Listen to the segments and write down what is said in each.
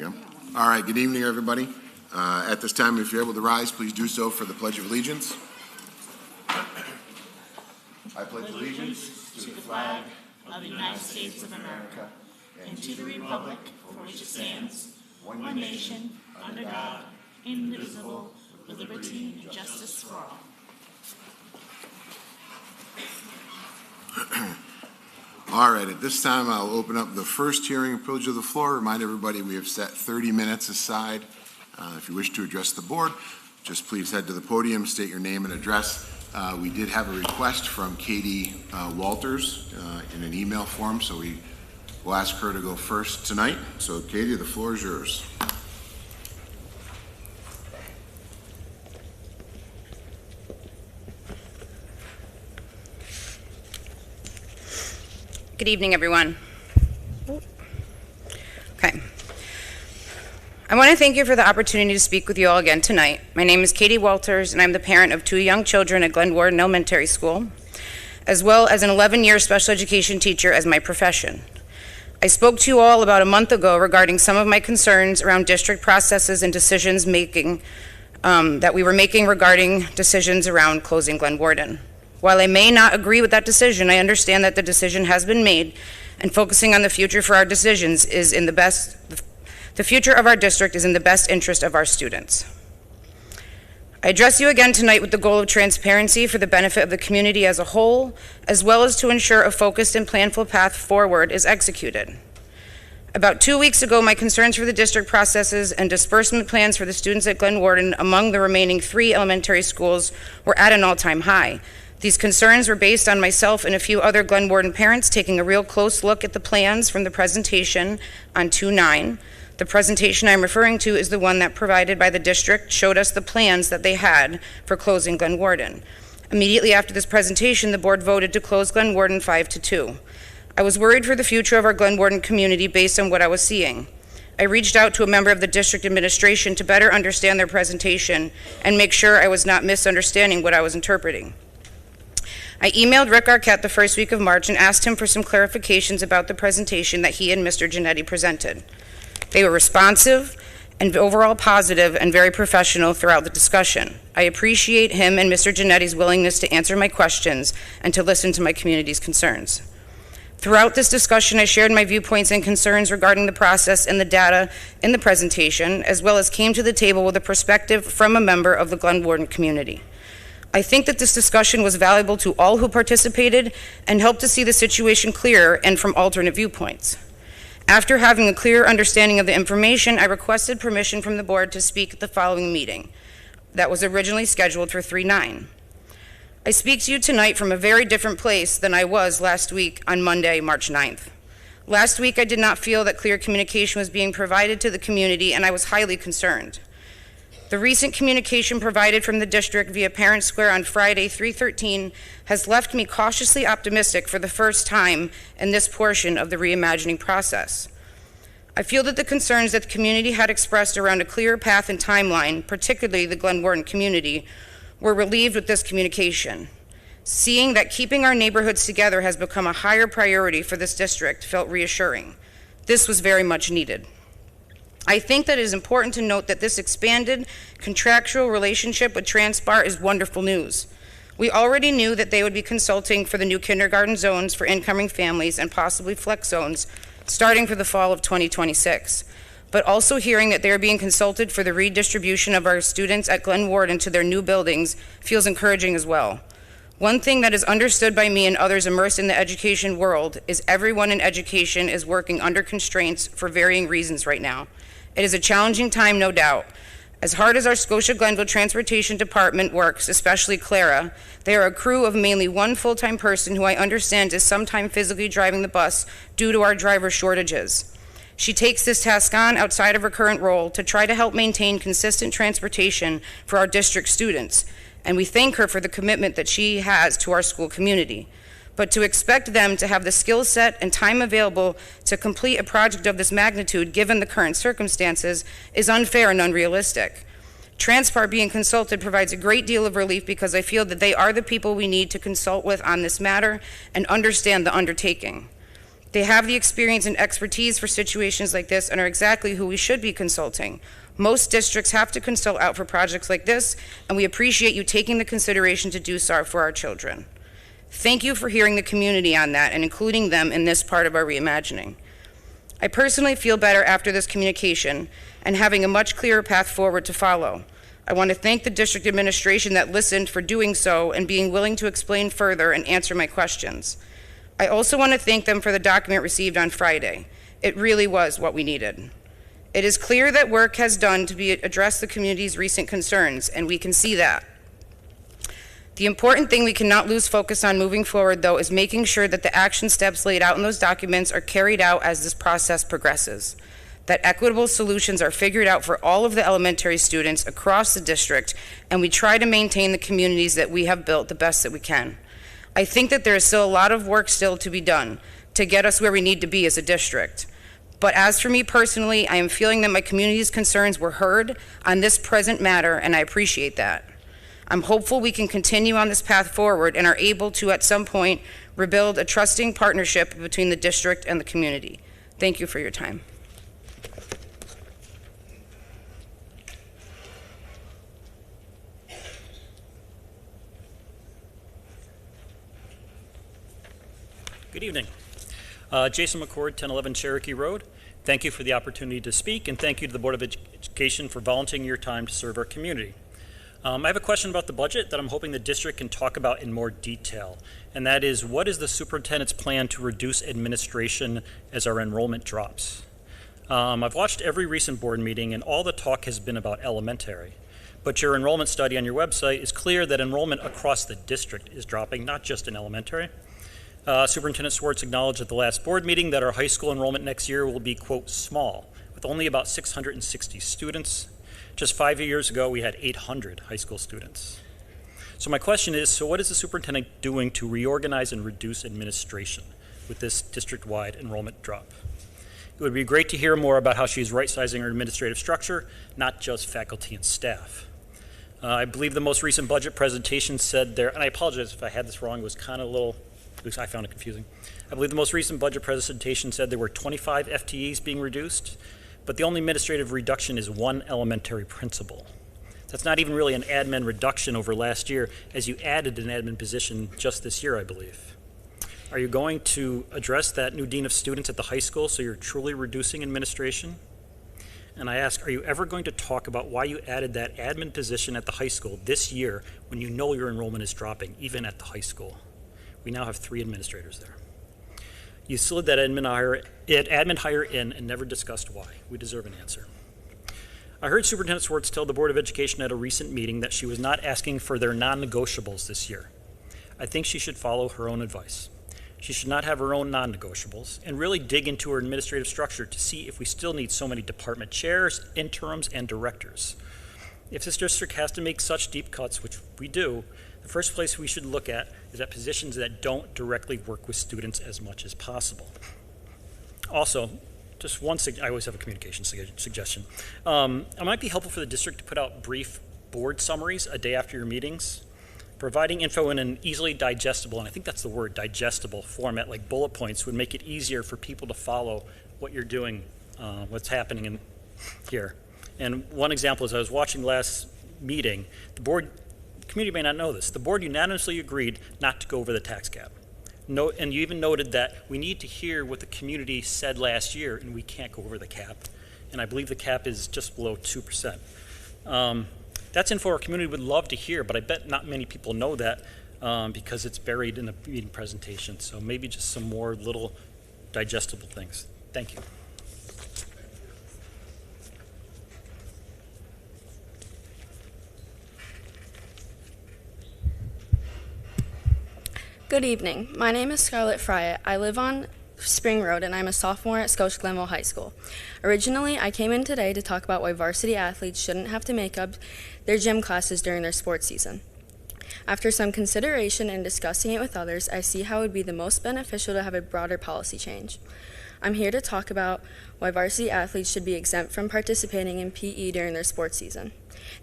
go. All right, good evening, everybody. At this time, if you're able to rise, please do so for the Pledge of Allegiance. I pledge allegiance to the flag of the United States of America and to the republic for which it stands, one nation, under God, indivisible, with liberty and justice for all. All right, at this time, I'll open up the first hearing and privilege of the floor. Remind everybody we have set 30 minutes aside. If you wish to address the board, just please head to the podium, state your name and address. We did have a request from Katie Walters in an email form, so we will ask her to go first tonight. So, Katie, the floor is yours. Good evening, everyone. Okay. I want to thank you for the opportunity to speak with you all again tonight. My name is Katie Walters, and I'm the parent of 2 young children at Glenwarden Elementary School, as well as an 11-year special education teacher as my profession. I spoke to you all about a month ago regarding some of my concerns around district processes and decisions making that we were making regarding decisions around closing Glenwarden. While I may not agree with that decision, I understand that the decision has been made, and focusing on the future for our decisions is in the future of our district is in the best interest of our students. I address you again tonight with the goal of transparency for the benefit of the community as a whole, as well as to ensure a focused and planful path forward is executed. About 2 weeks ago, my concerns for the district processes and disbursement plans for the students at Glenwarden among the remaining 3 elementary schools were at an all-time high. These concerns were based on myself and a few other Glenwarden parents taking a real close look at the plans from the presentation on 2/9. The presentation I'm referring to is the one that provided by the district showed us the plans that they had for closing Glenwarden. Immediately after this presentation, the board voted to close Glenwarden 5-2. I was worried for the future of our Glenwarden community based on what I was seeing. I reached out to a member of the district administration to better understand their presentation and make sure I was not misunderstanding what I was interpreting. I emailed Rick Arquette the first week of March and asked him for some clarifications about the presentation that he and Mr. Giannetti presented. They were responsive and overall positive and very professional throughout the discussion. I appreciate him and Mr. Giannetti's willingness to answer my questions and to listen to my community's concerns. Throughout this discussion, I shared my viewpoints and concerns regarding the process and the data in the presentation, as well as came to the table with a perspective from a member of the Glenwarden community. I think that this discussion was valuable to all who participated and helped to see the situation clearer and from alternate viewpoints. After having a clear understanding of the information, I requested permission from the board to speak at the following meeting that was originally scheduled for 3/9. I speak to you tonight from a very different place than I was last week on Monday, March 9th. Last week, I did not feel that clear communication was being provided to the community, and I was highly concerned. The recent communication provided from the district via Parent Square on Friday, 3/13, has left me cautiously optimistic for the first time in this portion of the reimagining process. I feel that the concerns that the community had expressed around a clear path and timeline, particularly the Glenwarden community, were relieved with this communication. Seeing that keeping our neighborhoods together has become a higher priority for this district felt reassuring. This was very much needed. I think that it is important to note that this expanded contractual relationship with Transpar is wonderful news. We already knew that they would be consulting for the new kindergarten zones for incoming families and possibly flex zones starting for the fall of 2026. But also hearing that they are being consulted for the redistribution of our students at Glenwarden to their new buildings feels encouraging as well. One thing that is understood by me and others immersed in the education world is everyone in education is working under constraints for varying reasons right now. It is a challenging time, no doubt. As hard as our Scotia-Glenville Transportation Department works, especially Clara, they are a crew of mainly one full-time person who I understand is sometimes physically driving the bus due to our driver shortages. She takes this task on outside of her current role to try to help maintain consistent transportation for our district students, and we thank her for the commitment that she has to our school community. But to expect them to have the skill set and time available to complete a project of this magnitude given the current circumstances is unfair and unrealistic. Transpar being consulted provides a great deal of relief because I feel that they are the people we need to consult with on this matter and understand the undertaking. They have the experience and expertise for situations like this and are exactly who we should be consulting. Most districts have to consult out for projects like this, and we appreciate you taking the consideration to do so for our children. Thank you for hearing the community on that and including them in this part of our reimagining. I personally feel better after this communication and having a much clearer path forward to follow. I want to thank the district administration that listened for doing so and being willing to explain further and answer my questions. I also want to thank them for the document received on Friday. It really was what we needed. It is clear that work has done to address the community's recent concerns, and we can see that. The important thing we cannot lose focus on moving forward, though, is making sure that the action steps laid out in those documents are carried out as this process progresses, that equitable solutions are figured out for all of the elementary students across the district, and we try to maintain the communities that we have built the best that we can. I think that there is still a lot of work still to be done to get us where we need to be as a district. But as for me personally, I am feeling that my community's concerns were heard on this present matter, and I appreciate that. I'm hopeful we can continue on this path forward and are able to, at some point, rebuild a trusting partnership between the district and the community. Thank you for your time. Good evening. Jason McCord, 1011 Cherokee Road. Thank you for the opportunity to speak, and thank you to the Board of Education for volunteering your time to serve our community. I have a question about the budget that I'm hoping the district can talk about in more detail, and that is, what is the superintendent's plan to reduce administration as our enrollment drops? I've watched every recent board meeting, and all the talk has been about elementary. But your enrollment study on your website is clear that enrollment across the district is dropping, not just in elementary. Superintendent Swartz acknowledged at the last board meeting that our high school enrollment next year will be, quote, small, with only about 660 students. Just 5 years ago, we had 800 high school students. So my question is, so what is the superintendent doing to reorganize and reduce administration with this district-wide enrollment drop? It would be great to hear more about how she's right-sizing her administrative structure, not just faculty and staff. I believe the most recent budget presentation said there, and I apologize if I had this wrong, it was kind of a little, at least I found it confusing. I believe the most recent budget presentation said there were 25 FTEs being reduced, but the only administrative reduction is one elementary principal. That's not even really an admin reduction over last year, as you added an admin position just this year, I believe. Are you going to address that new dean of students at the high school so you're truly reducing administration? And I ask, are you ever going to talk about why you added that admin position at the high school this year when you know your enrollment is dropping, even at the high school? We now have 3 administrators there. You slid that admin hire in and never discussed why. We deserve an answer. I heard Superintendent Swartz tell the Board of Education at a recent meeting that she was not asking for their non-negotiables this year. I think she should follow her own advice. She should not have her own non-negotiables and really dig into her administrative structure to see if we still need so many department chairs, interims, and directors. If this district has to make such deep cuts, which we do, the first place we should look at is at positions that don't directly work with students as much as possible. Also, just one, I always have a communication suggestion. It might be helpful for the district to put out brief board summaries a day after your meetings, providing info in an easily digestible, and I think that's the word, digestible format, like bullet points, would make it easier for people to follow what you're doing, what's happening in here. And one example is I was watching last meeting, the board, the community may not know this, the board unanimously agreed not to go over the tax cap. And you even noted that we need to hear what the community said last year, and we can't go over the cap. And I believe the cap is just below 2%. That's info our community would love to hear, but I bet not many people know that because it's buried in the meeting presentation. So maybe just some more little digestible things. Thank you. Good evening. My name is Scarlett Fryatt. I live on Spring Road, and I'm a sophomore at Scotia-Glenville High School. Originally, I came in today to talk about why varsity athletes shouldn't have to make up their gym classes during their sports season. After some consideration and discussing it with others, I see how it would be the most beneficial to have a broader policy change. I'm here to talk about why varsity athletes should be exempt from participating in PE during their sports season.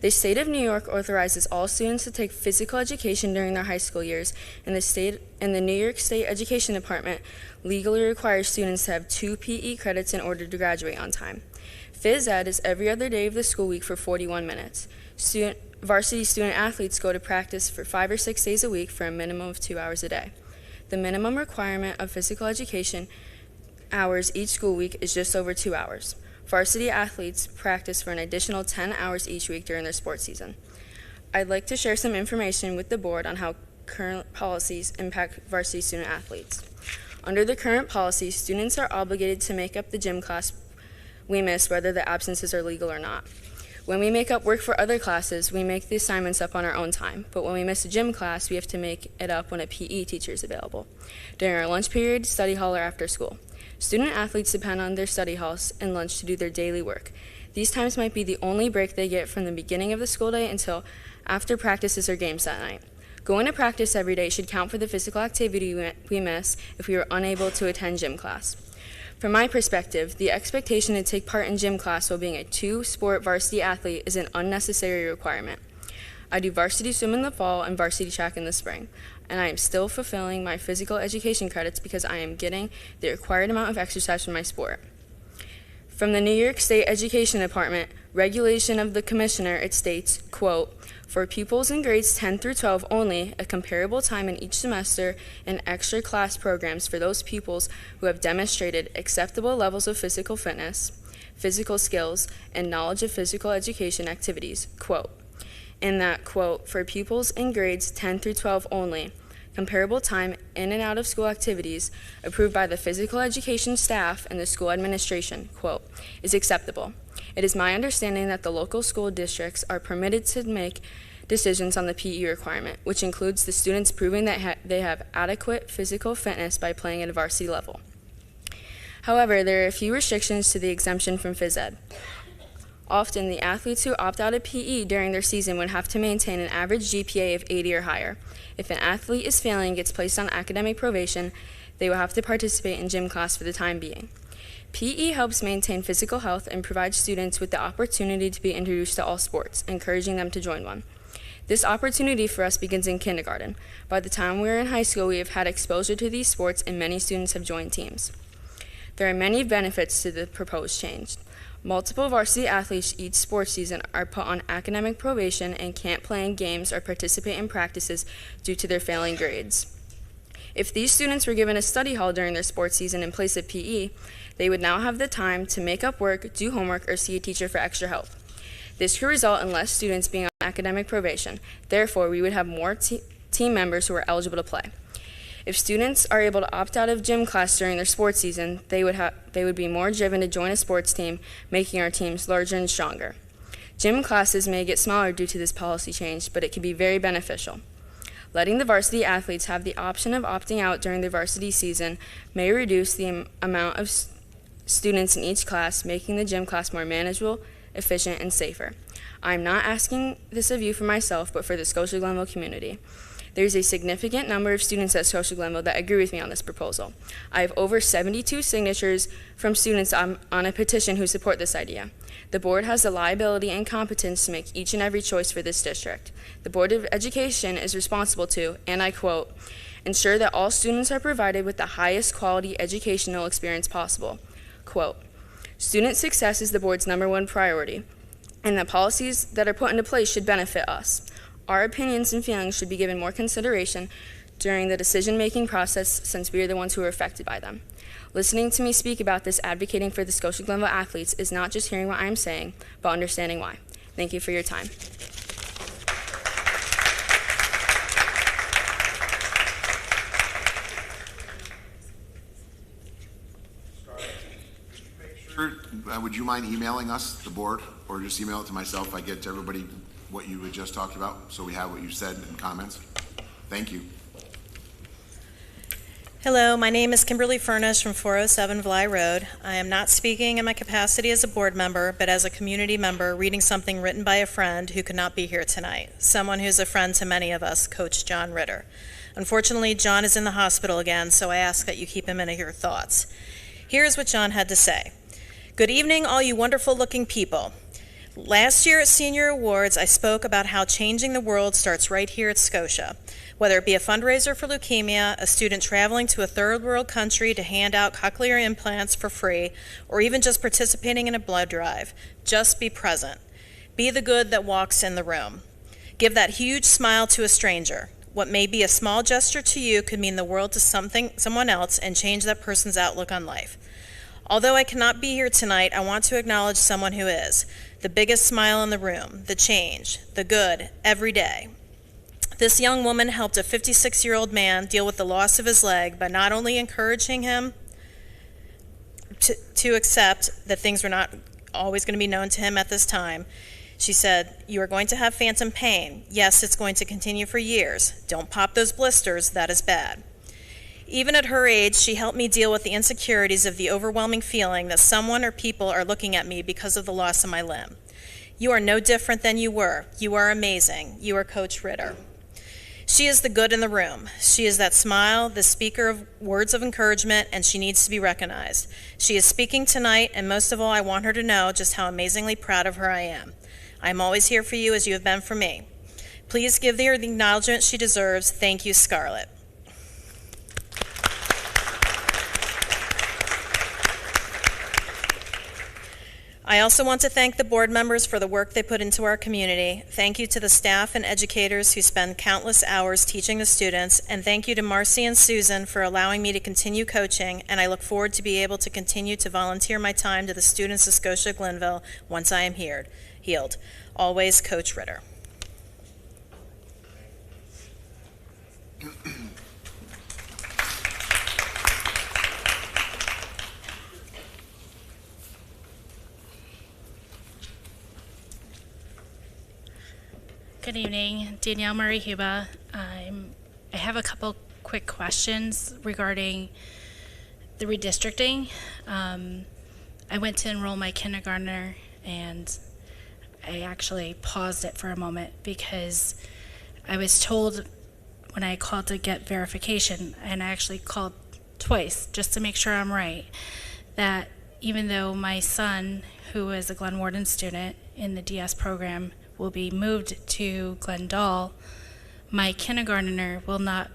The state of New York authorizes all students to take physical education during their high school years, and the New York State Education Department legally requires students to have 2 PE credits in order to graduate on time. Phys Ed is every other day of the school week for 41 minutes. Varsity student athletes go to practice for 5 or 6 days a week for a minimum of 2 hours a day. The minimum requirement of physical education hours each school week is just over 2 hours. Varsity athletes practice for an additional 10 hours each week during their sports season. I'd like to share some information with the board on how current policies impact varsity student athletes. Under the current policy, students are obligated to make up the gym class we miss, whether the absences are legal or not. When we make up work for other classes, we make the assignments up on our own time, but when we miss a gym class, we have to make it up when a PE teacher is available, during our lunch period, study hall, or after school. Student athletes depend on their study halls and lunch to do their daily work. These times might be the only break they get from the beginning of the school day until after practices or games that night. Going to practice every day should count for the physical activity we miss if we are unable to attend gym class. From my perspective, the expectation to take part in gym class while being a 2-sport varsity athlete is an unnecessary requirement. I do varsity swim in the fall and varsity track in the spring, and I am still fulfilling my physical education credits because I am getting the required amount of exercise from my sport. From the New York State Education Department regulation of the commissioner, it states, quote, "For pupils in grades 10 through 12 only, a comparable time in each semester in extra class programs for those pupils who have demonstrated acceptable levels of physical fitness, physical skills, and knowledge of physical education activities," quote. In that, quote, "For pupils in grades 10 through 12 only, comparable time in and out of school activities approved by the physical education staff and the school administration," quote, "is acceptable. It is my understanding that the local school districts are permitted to make decisions on the PE requirement, which includes the students proving that they have adequate physical fitness by playing at a varsity level. However, there are a few restrictions to the exemption from phys ed. Often, the athletes who opt out of PE during their season would have to maintain an average GPA of 80 or higher. If an athlete is failing and gets placed on academic probation, they will have to participate in gym class for the time being. PE helps maintain physical health and provides students with the opportunity to be introduced to all sports, encouraging them to join one. This opportunity for us begins in kindergarten. By the time we are in high school, we have had exposure to these sports and many students have joined teams. There are many benefits to the proposed change. Multiple varsity athletes each sports season are put on academic probation and can't play in games or participate in practices due to their failing grades. If these students were given a study hall during their sports season in place of PE, they would now have the time to make up work, do homework, or see a teacher for extra help. This could result in less students being on academic probation. Therefore, we would have more team members who are eligible to play. If students are able to opt out of gym class during their sports season, they would be more driven to join a sports team, making our teams larger and stronger. Gym classes may get smaller due to this policy change, but it can be very beneficial. Letting the varsity athletes have the option of opting out during the varsity season may reduce the amount of students in each class, making the gym class more manageable, efficient, and safer. I'm not asking this of you for myself, but for the Scotia-Glenville community. There's a significant number of students at Scotia-Glenville that agree with me on this proposal. I have over 72 signatures from students on a petition who support this idea. The board has the liability and competence to make each and every choice for this district. The Board of Education is responsible to, and I quote, "ensure that all students are provided with the highest quality educational experience possible." Quote, "Student success is the board's #1 priority, and the policies that are put into place should benefit us. Our opinions and feelings should be given more consideration during the decision-making process since we are the ones who are affected by them. Listening to me speak about this advocating for the Scotia-Glenville athletes is not just hearing what I am saying, but understanding why. Thank you for your time." Would you mind emailing us, the board, or just email it to myself? I get to everybody what you had just talked about, so we have what you said in comments. Thank you. Hello, my name is Kimberly Furness from 407 Vly Road. I am not speaking in my capacity as a board member, but as a community member reading something written by a friend who could not be here tonight, someone who's a friend to many of us, Coach John Ritter. Unfortunately, John is in the hospital again, so I ask that you keep him in your thoughts. Here's what John had to say. Good evening, all you wonderful-looking people. Last year at Senior Awards, I spoke about how changing the world starts right here at Scotia. Whether it be a fundraiser for leukemia, a student traveling to a third world country to hand out cochlear implants for free, or even just participating in a blood drive, just be present. Be the good that walks in the room. Give that huge smile to a stranger. What may be a small gesture to you could mean the world to someone else and change that person's outlook on life. Although I cannot be here tonight, I want to acknowledge someone who is. The biggest smile in the room, the change, the good, every day. This young woman helped a 56-year-old man deal with the loss of his leg by not only encouraging him to accept that things were not always going to be known to him at this time. She said, "You are going to have phantom pain. Yes, it's going to continue for years. Don't pop those blisters, that is bad." Even at her age, she helped me deal with the insecurities of the overwhelming feeling that someone or people are looking at me because of the loss of my limb. You are no different than you were. You are amazing. You are Coach Ritter. She is the good in the room. She is that smile, the speaker of words of encouragement, and she needs to be recognized. She is speaking tonight, and most of all, I want her to know just how amazingly proud of her I am. I am always here for you as you have been for me. Please give her the acknowledgement she deserves. Thank you, Scarlett. I also want to thank the board members for the work they put into our community. Thank you to the staff and educators who spend countless hours teaching the students, and thank you to Marcy and Susan for allowing me to continue coaching, and I look forward to be able to continue to volunteer my time to the students of Scotia-Glenville once I am healed. Always, Coach Ritter. Good evening, Danielle Murray-Huba. I have a couple quick questions regarding the redistricting. I went to enroll my kindergartner, and I actually paused it for a moment because I was told when I called to get verification, and I actually called twice just to make sure I'm right, that even though my son, who is a Glen Warden student in the DS program, will be moved to Glendale, my kindergartner will not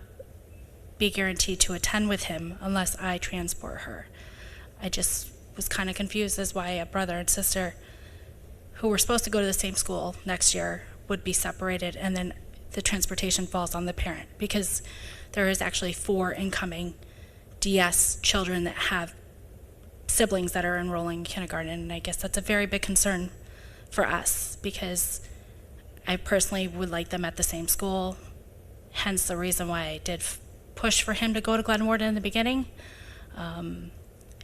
be guaranteed to attend with him unless I transport her. I just was kind of confused as why a brother and sister who were supposed to go to the same school next year would be separated, and then the transportation falls on the parent, because there is actually 4 incoming DS children that have siblings that are enrolling in kindergarten, and I guess that's a very big concern for us, because I personally would like them at the same school, hence the reason why I did push for him to go to Glen Warden in the beginning.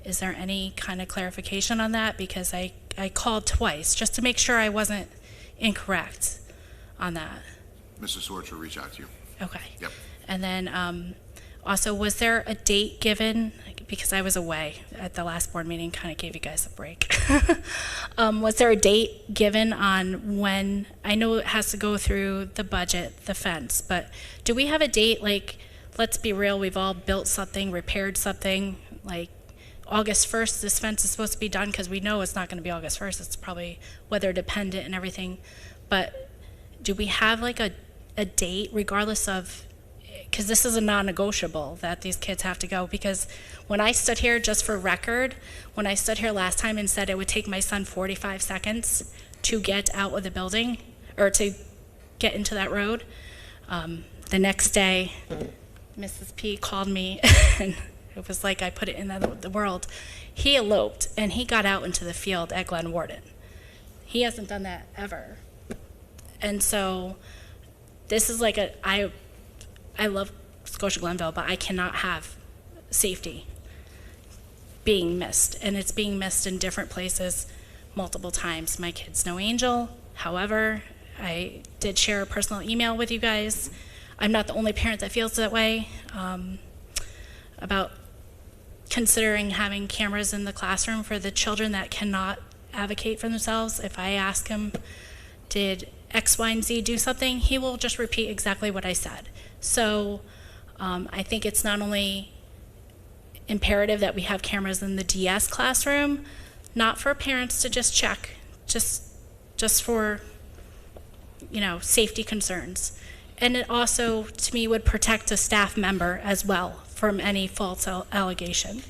Is there any kind of clarification on that? Because I called twice just to make sure I wasn't incorrect on that. Mr. Swartz will reach out to you. Okay. Yep. And then also, was there a date given? Because I was away at the last board meeting, kind of gave you guys a break. Was there a date given on when? I know it has to go through the budget, the fence, but do we have a date? Like, let's be real, we've all built something, repaired something, like August 1st, this fence is supposed to be done, because we know it's not going to be August 1st. It's probably weather dependent and everything. But do we have like a date, regardless of, because this is a non-negotiable that these kids have to go? Because when I stood here, just for record, when I stood here last time and said it would take my son 45 seconds to get out of the building, or to get into that road, the next day, Mrs. P called me, and it was like I put it in the world. He eloped, and he got out into the field at Glen Warden. He hasn't done that ever. And so this is like I love Scotia-Glenville, but I cannot have safety being missed, and it's being missed in different places multiple times. My kid's no angel. However, I did share a personal email with you guys. I'm not the only parent that feels that way, about considering having cameras in the classroom for the children that cannot advocate for themselves. If I ask him, did X, Y, and Z do something, he will just repeat exactly what I said. So I think it's not only imperative that we have cameras in the DS classroom, not for parents to just check, just for, safety concerns. And it also, to me, would protect a staff member as well from any false allegation.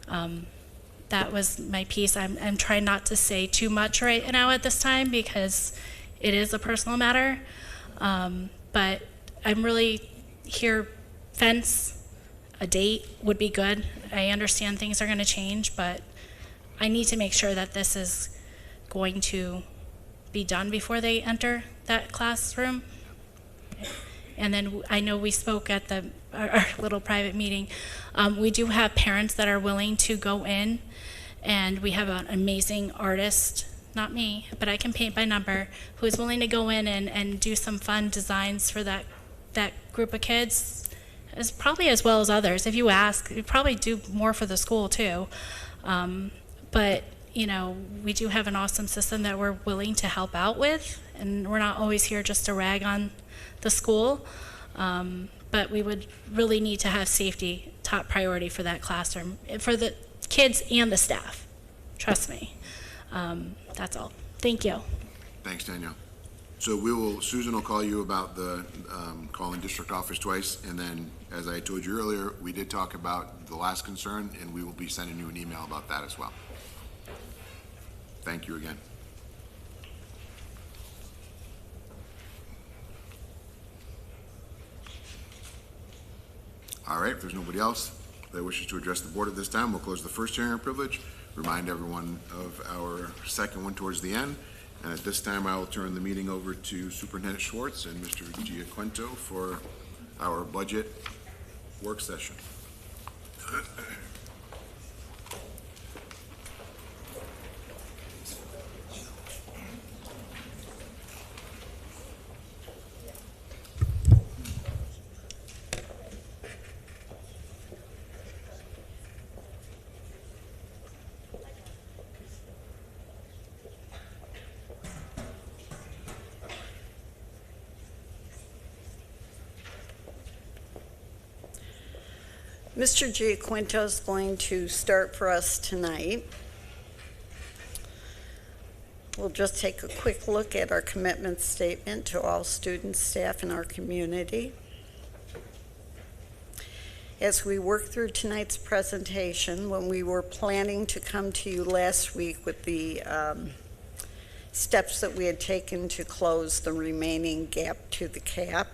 That was my piece. I'm trying not to say too much right now at this time because it is a personal matter. But I'm really here, fence, a date would be good. I understand things are going to change, but I need to make sure that this is going to be done before they enter that classroom. And then I know we spoke at our little private meeting. We do have parents that are willing to go in, and we have an amazing artist, not me, but I can paint by number, who is willing to go in and do some fun designs for that group of kids, as probably as well as others. If you ask, we probably do more for the school too. But we do have an awesome system that we're willing to help out with, and we're not always here just to rag on the school, but we would really need to have safety top priority for that classroom, for the kids and the staff. Trust me. That's all. Thank you. Thanks, Danielle. So Susan will call you about the calling district office twice, and then, as I told you earlier, we did talk about the last concern, and we will be sending you an email about that as well. Thank you again. All right, if there's nobody else that wishes to address the board at this time, we'll close the first hearing of privilege, remind everyone of our second one towards the end, and at this time I will turn the meeting over to Superintendent Schwartz and Mr. Giaquinto for our budget work session. Mr. Giaquinto is going to start for us tonight. We'll just take a quick look at our commitment statement to all students, staff, and our community. As we work through tonight's presentation, when we were planning to come to you last week with the steps that we had taken to close the remaining gap to the cap,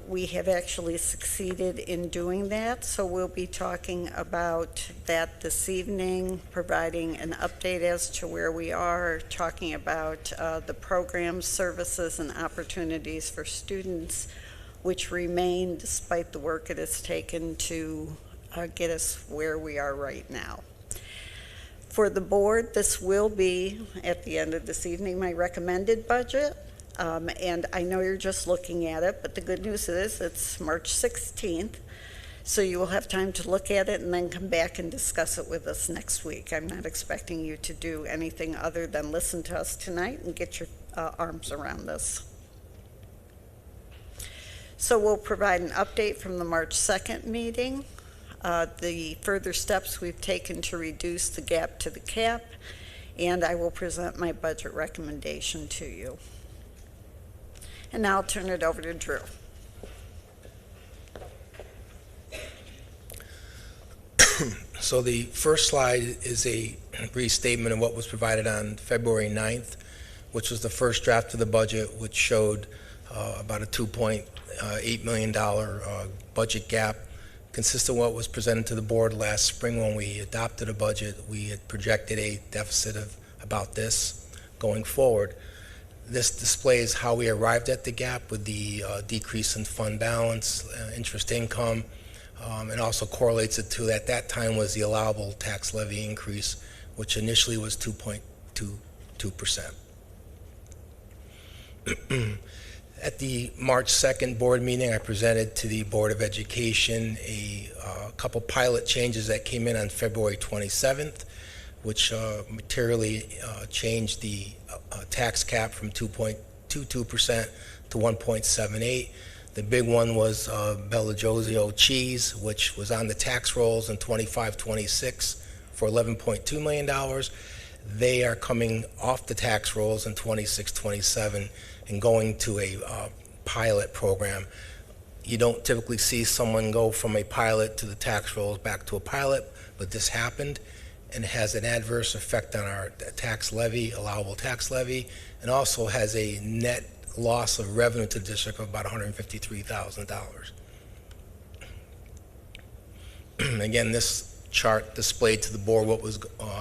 we have actually succeeded in doing that, so we'll be talking about that this evening, providing an update as to where we are, talking about the programs, services, and opportunities for students, which remain despite the work it has taken to get us where we are right now. For the board, this will be, at the end of this evening, my recommended budget. And I know you're just looking at it, but the good news is it's March 16th, so you will have time to look at it and then come back and discuss it with us next week. I'm not expecting you to do anything other than listen to us tonight and get your arms around this. So we'll provide an update from the March 2nd meeting, the further steps we've taken to reduce the gap to the cap, and I will present my budget recommendation to you. And now I'll turn it over to Drew. So the first slide is a restatement of what was provided on February 9th, which was the first draft of the budget, which showed about a $2.8 million budget gap. Consistent with what was presented to the board last spring when we adopted a budget, we had projected a deficit of about this going forward. This displays how we arrived at the gap with the decrease in fund balance, interest income, and also correlates it to, at that time, was the allowable tax levy increase, which initially was 2.22%. At the March 2nd board meeting, I presented to the Board of Education a couple pilot changes that came in on February 27th, which materially changed the tax cap from 2.22% to 1.78. The big one was Bella Josio cheese, which was on the tax rolls in 25-26 for $11.2 million. They are coming off the tax rolls in 26-27 and going to a pilot program. You don't typically see someone go from a pilot to the tax rolls back to a pilot, but this happened, and it has an adverse effect on our tax levy, allowable tax levy, and also has a net loss of revenue to the district of about $153,000. Again, this chart displayed to the board what was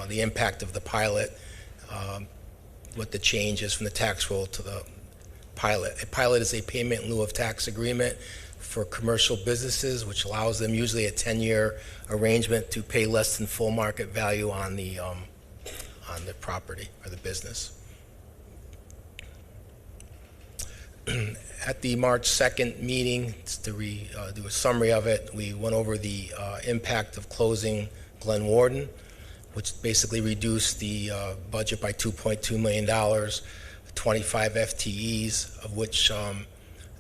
the impact of the pilot, what the change is from the tax roll to the pilot. A pilot is a payment in lieu of tax agreement for commercial businesses, which allows them usually a 10-year arrangement to pay less than full market value on the property or the business. At the March 2nd meeting, just to do a summary of it, we went over the impact of closing Glen Warden, which basically reduced the budget by $2.2 million, 25 FTEs, of which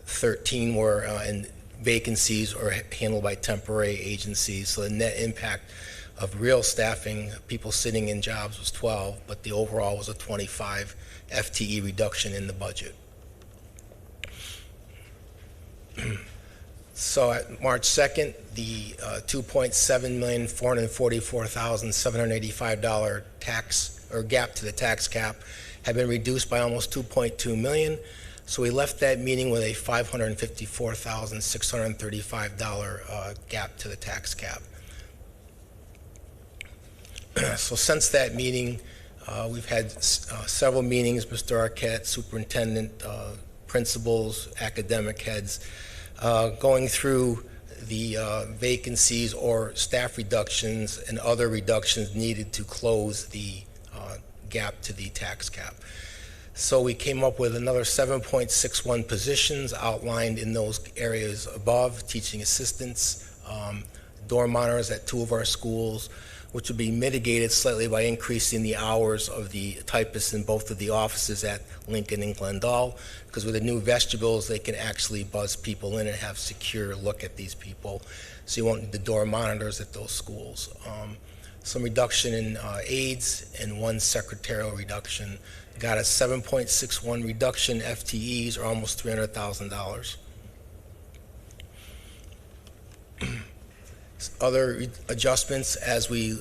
13 were in vacancies or handled by temporary agencies. So the net impact of real staffing, people sitting in jobs, was 12, but the overall was a 25 FTE reduction in the budget. So at March 2nd, the $2.7,444,785 tax or gap to the tax cap had been reduced by almost $2.2 million. So we left that meeting with a $554,635 gap to the tax cap. So since that meeting, we've had several meetings, Mr. Arquette, Superintendent, principals, academic heads, going through the vacancies or staff reductions and other reductions needed to close the gap to the tax cap. So we came up with another 7.61 positions outlined in those areas above: teaching assistants, door monitors at 2 of our schools, which would be mitigated slightly by increasing the hours of the typists in both of the offices at Lincoln and Glendale, because with the new vestibules, they can actually buzz people in and have secure look at these people. So you won't need the door monitors at those schools. Some reduction in aides and 1 secretarial reduction. Got a 7.61 reduction FTEs, or almost $300,000. Other adjustments as we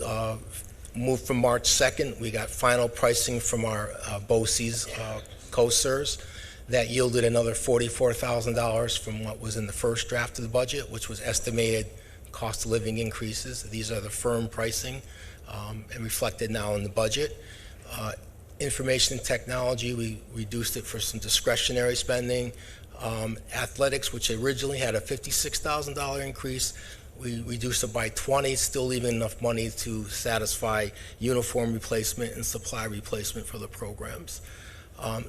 moved from March 2nd, we got final pricing from our BOCES co-SERS. That yielded another $44,000 from what was in the first draft of the budget, which was estimated cost of living increases. These are the firm pricing and reflected now in the budget. Information technology, we reduced it for some discretionary spending. Athletics, which originally had a $56,000 increase, we reduced it by 20, still leaving enough money to satisfy uniform replacement and supply replacement for the programs.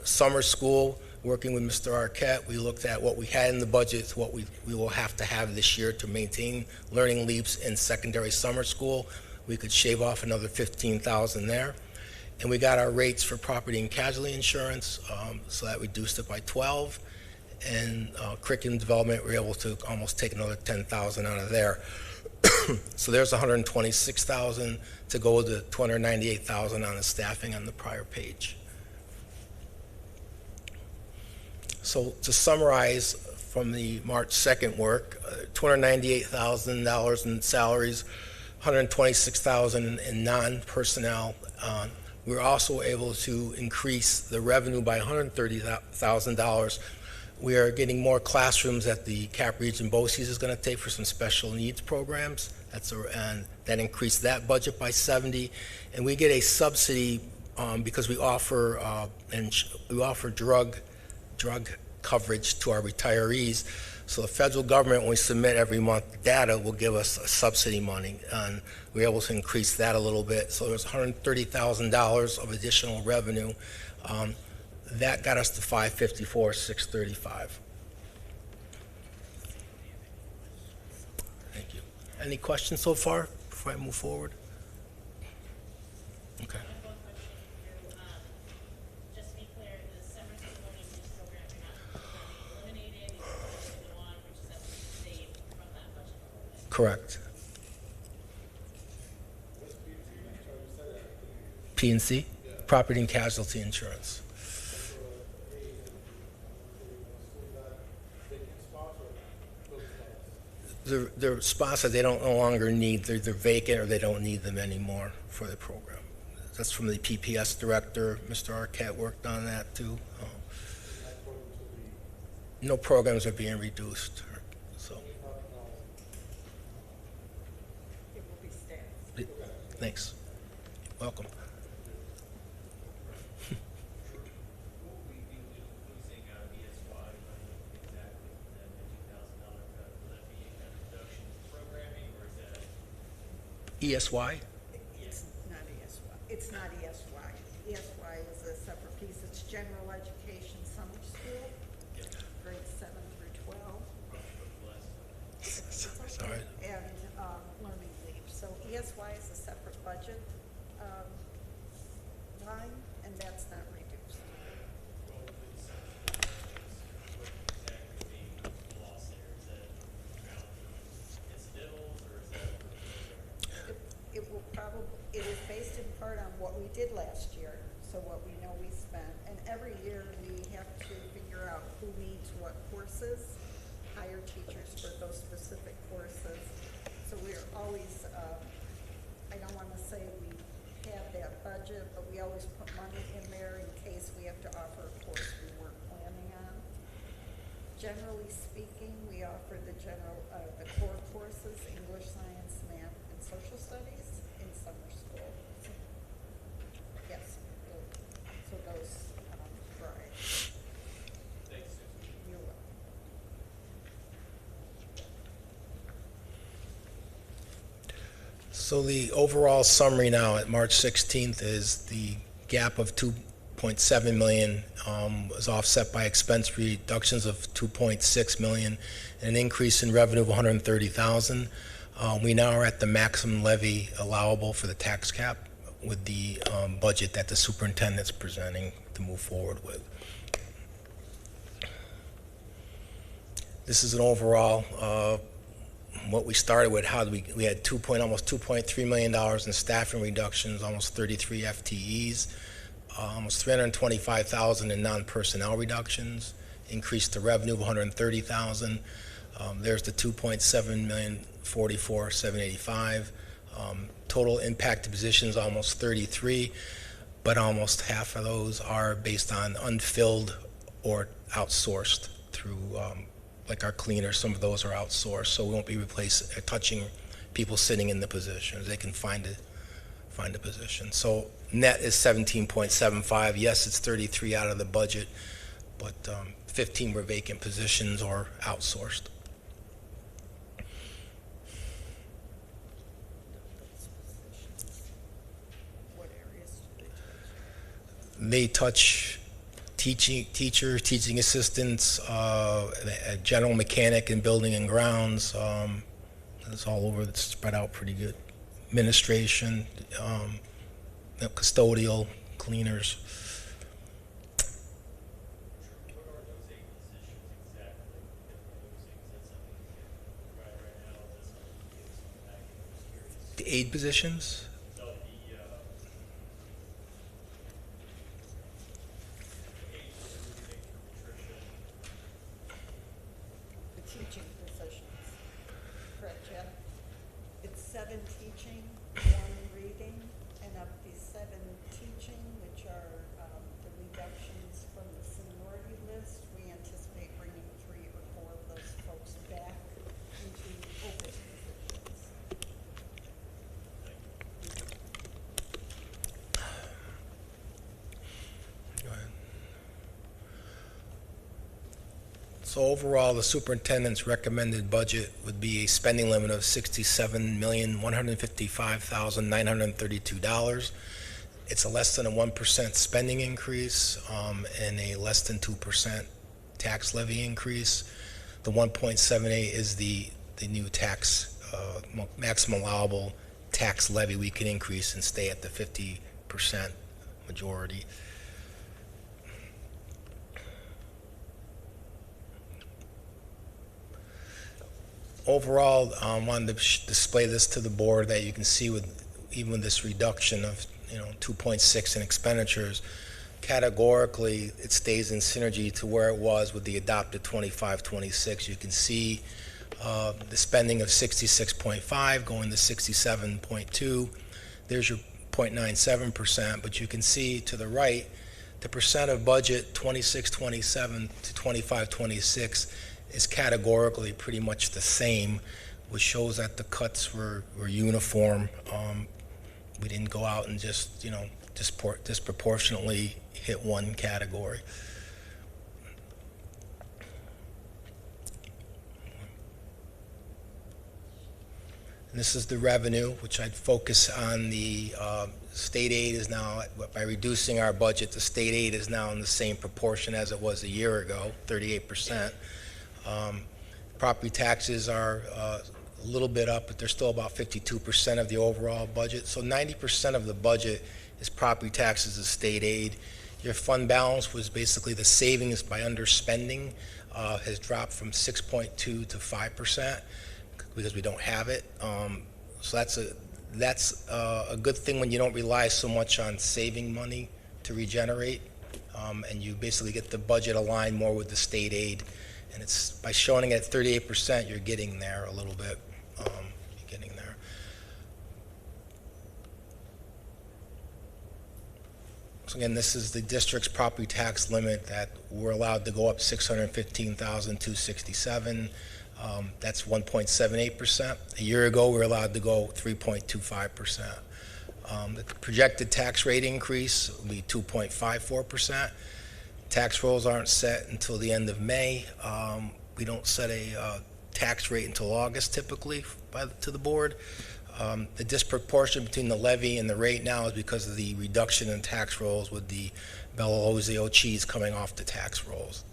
Summer school, working with Mr. Arquette, we looked at what we had in the budget, what we will have to have this year to maintain learning leaps in secondary summer school. We could shave off another $15,000 there. And we got our rates for property and casualty insurance, so that reduced it by 12. And curriculum development, we were able to almost take another $10,000 out of there. So there's $126,000 to go to $298,000 on the staffing on the prior page. So to summarize from the March 2nd work, $298,000 in salaries, $126,000 in non-personnel. We were also able to increase the revenue by $130,000. We are getting more classrooms that the Cap Region BOCES is going to take for some special needs programs. And that increased that budget by 70. And we get a subsidy because we offer drug coverage to our retirees. So the federal government, when we submit every month data, will give us subsidy money, and we're able to increase that a little bit. So there's $130,000 of additional revenue. That got us to $554,635. Thank you. Any questions so far before I move forward? Okay. Just to be clear, the summer school learning news program, you're not eliminating, the one Correct. P&C, property and casualty insurance. They're spots that they don't no longer need. They're vacant or they don't need them anymore for the program. That's from the PPS director. Mr. Arquette worked on that too. No programs are being reduced. So. Thanks. Welcome. ESY? It's not ESY. It's not ESY. ESY is a separate piece. It's general education summer school, grades 7 through 12. Sorry. And learning leave. So ESY is a separate budget line, and that's not reduced. It will probably, it is based in part on what we did last year, so what we know we spent. And every year we have to figure out who needs what courses, hire teachers for those specific courses. So we're always, I don't want to say we have that budget, but we always put money in there in case we have to offer a course we weren't planning on. Generally speaking, we offer the core courses, English, science, math, and social studies in summer school. Yes, so those, right. Thanks. You're welcome. So the overall summary now at March 16th is the gap of 2.7 million was offset by expense reductions of 2.6 million and an increase in revenue of 130,000. We now are at the maximum levy allowable for the tax cap with the budget that the superintendent's presenting to move forward with. This is an overall what we started with. How we had almost $2.3 million in staffing reductions, almost 33 FTEs, almost 325,000 in non-personnel reductions, increased the revenue of 130,000. There's the 2.7 million, 44,785. Total impacted positions almost 33, but almost half of those are based on unfilled or outsourced through like our cleaners. Some of those are outsourced, so we won't be touching people sitting in the positions. They can find a position. So net is 17.75. Yes, it's 33 out of the budget, but 15 were vacant positions or outsourced. What areas do they touch? They touch teachers, teaching assistants, a general mechanic in building and grounds. It's all over. It's spread out pretty good. Administration, custodial, cleaners. The aid positions. Teaching positions, correct, Jeff? It's 7 teaching, 1 reading, and of the 7 teaching, which are the reductions from the seniority list, we anticipate bringing 3 or 4 of those folks back into open positions. Go ahead. So overall, the superintendent's recommended budget would be a spending limit of $67,155,932. It's a less than a 1% spending increase and a less than 2% tax levy increase. The 1.78 is the new tax maximum allowable tax levy we can increase and stay at the 50% majority. overall, I wanted to display this to the board that you can see even with this reduction of 2.6 in expenditures, categorically it stays in synergy to where it was with the adopted 25-26. You can see the spending of 66.5 going to 67.2. There's your 0.97%, but you can see to the right the percent of budget 26-27 to 25-26 is categorically pretty much the same, which shows that the cuts were uniform. We didn't go out and just disproportionately hit one category. And this is the revenue, which I'd focus on. The state aid is now, by reducing our budget, the state aid is now in the same proportion as it was a year ago, 38%. Property taxes are a little bit up, but they're still about 52% of the overall budget. So 90% of the budget is property taxes and state aid. Your fund balance was basically the savings by underspending has dropped from 6.2 to 5% because we don't have it. So that's a good thing when you don't rely so much on saving money to regenerate, and you basically get the budget aligned more with the state aid. And it's by showing it at 38%, you're getting there a little bit. You're getting there. So again, this is the district's property tax limit that we're allowed to go up $615,267. That's 1.78%. A year ago, we were allowed to go 3.25%. The projected tax rate increase will be 2.54%. Tax rolls aren't set until the end of May. We don't set a tax rate until August typically to the board. The disproportion between the levy and the rate now is because of the reduction in tax rolls with the Bellolozio cheese coming off the tax rolls.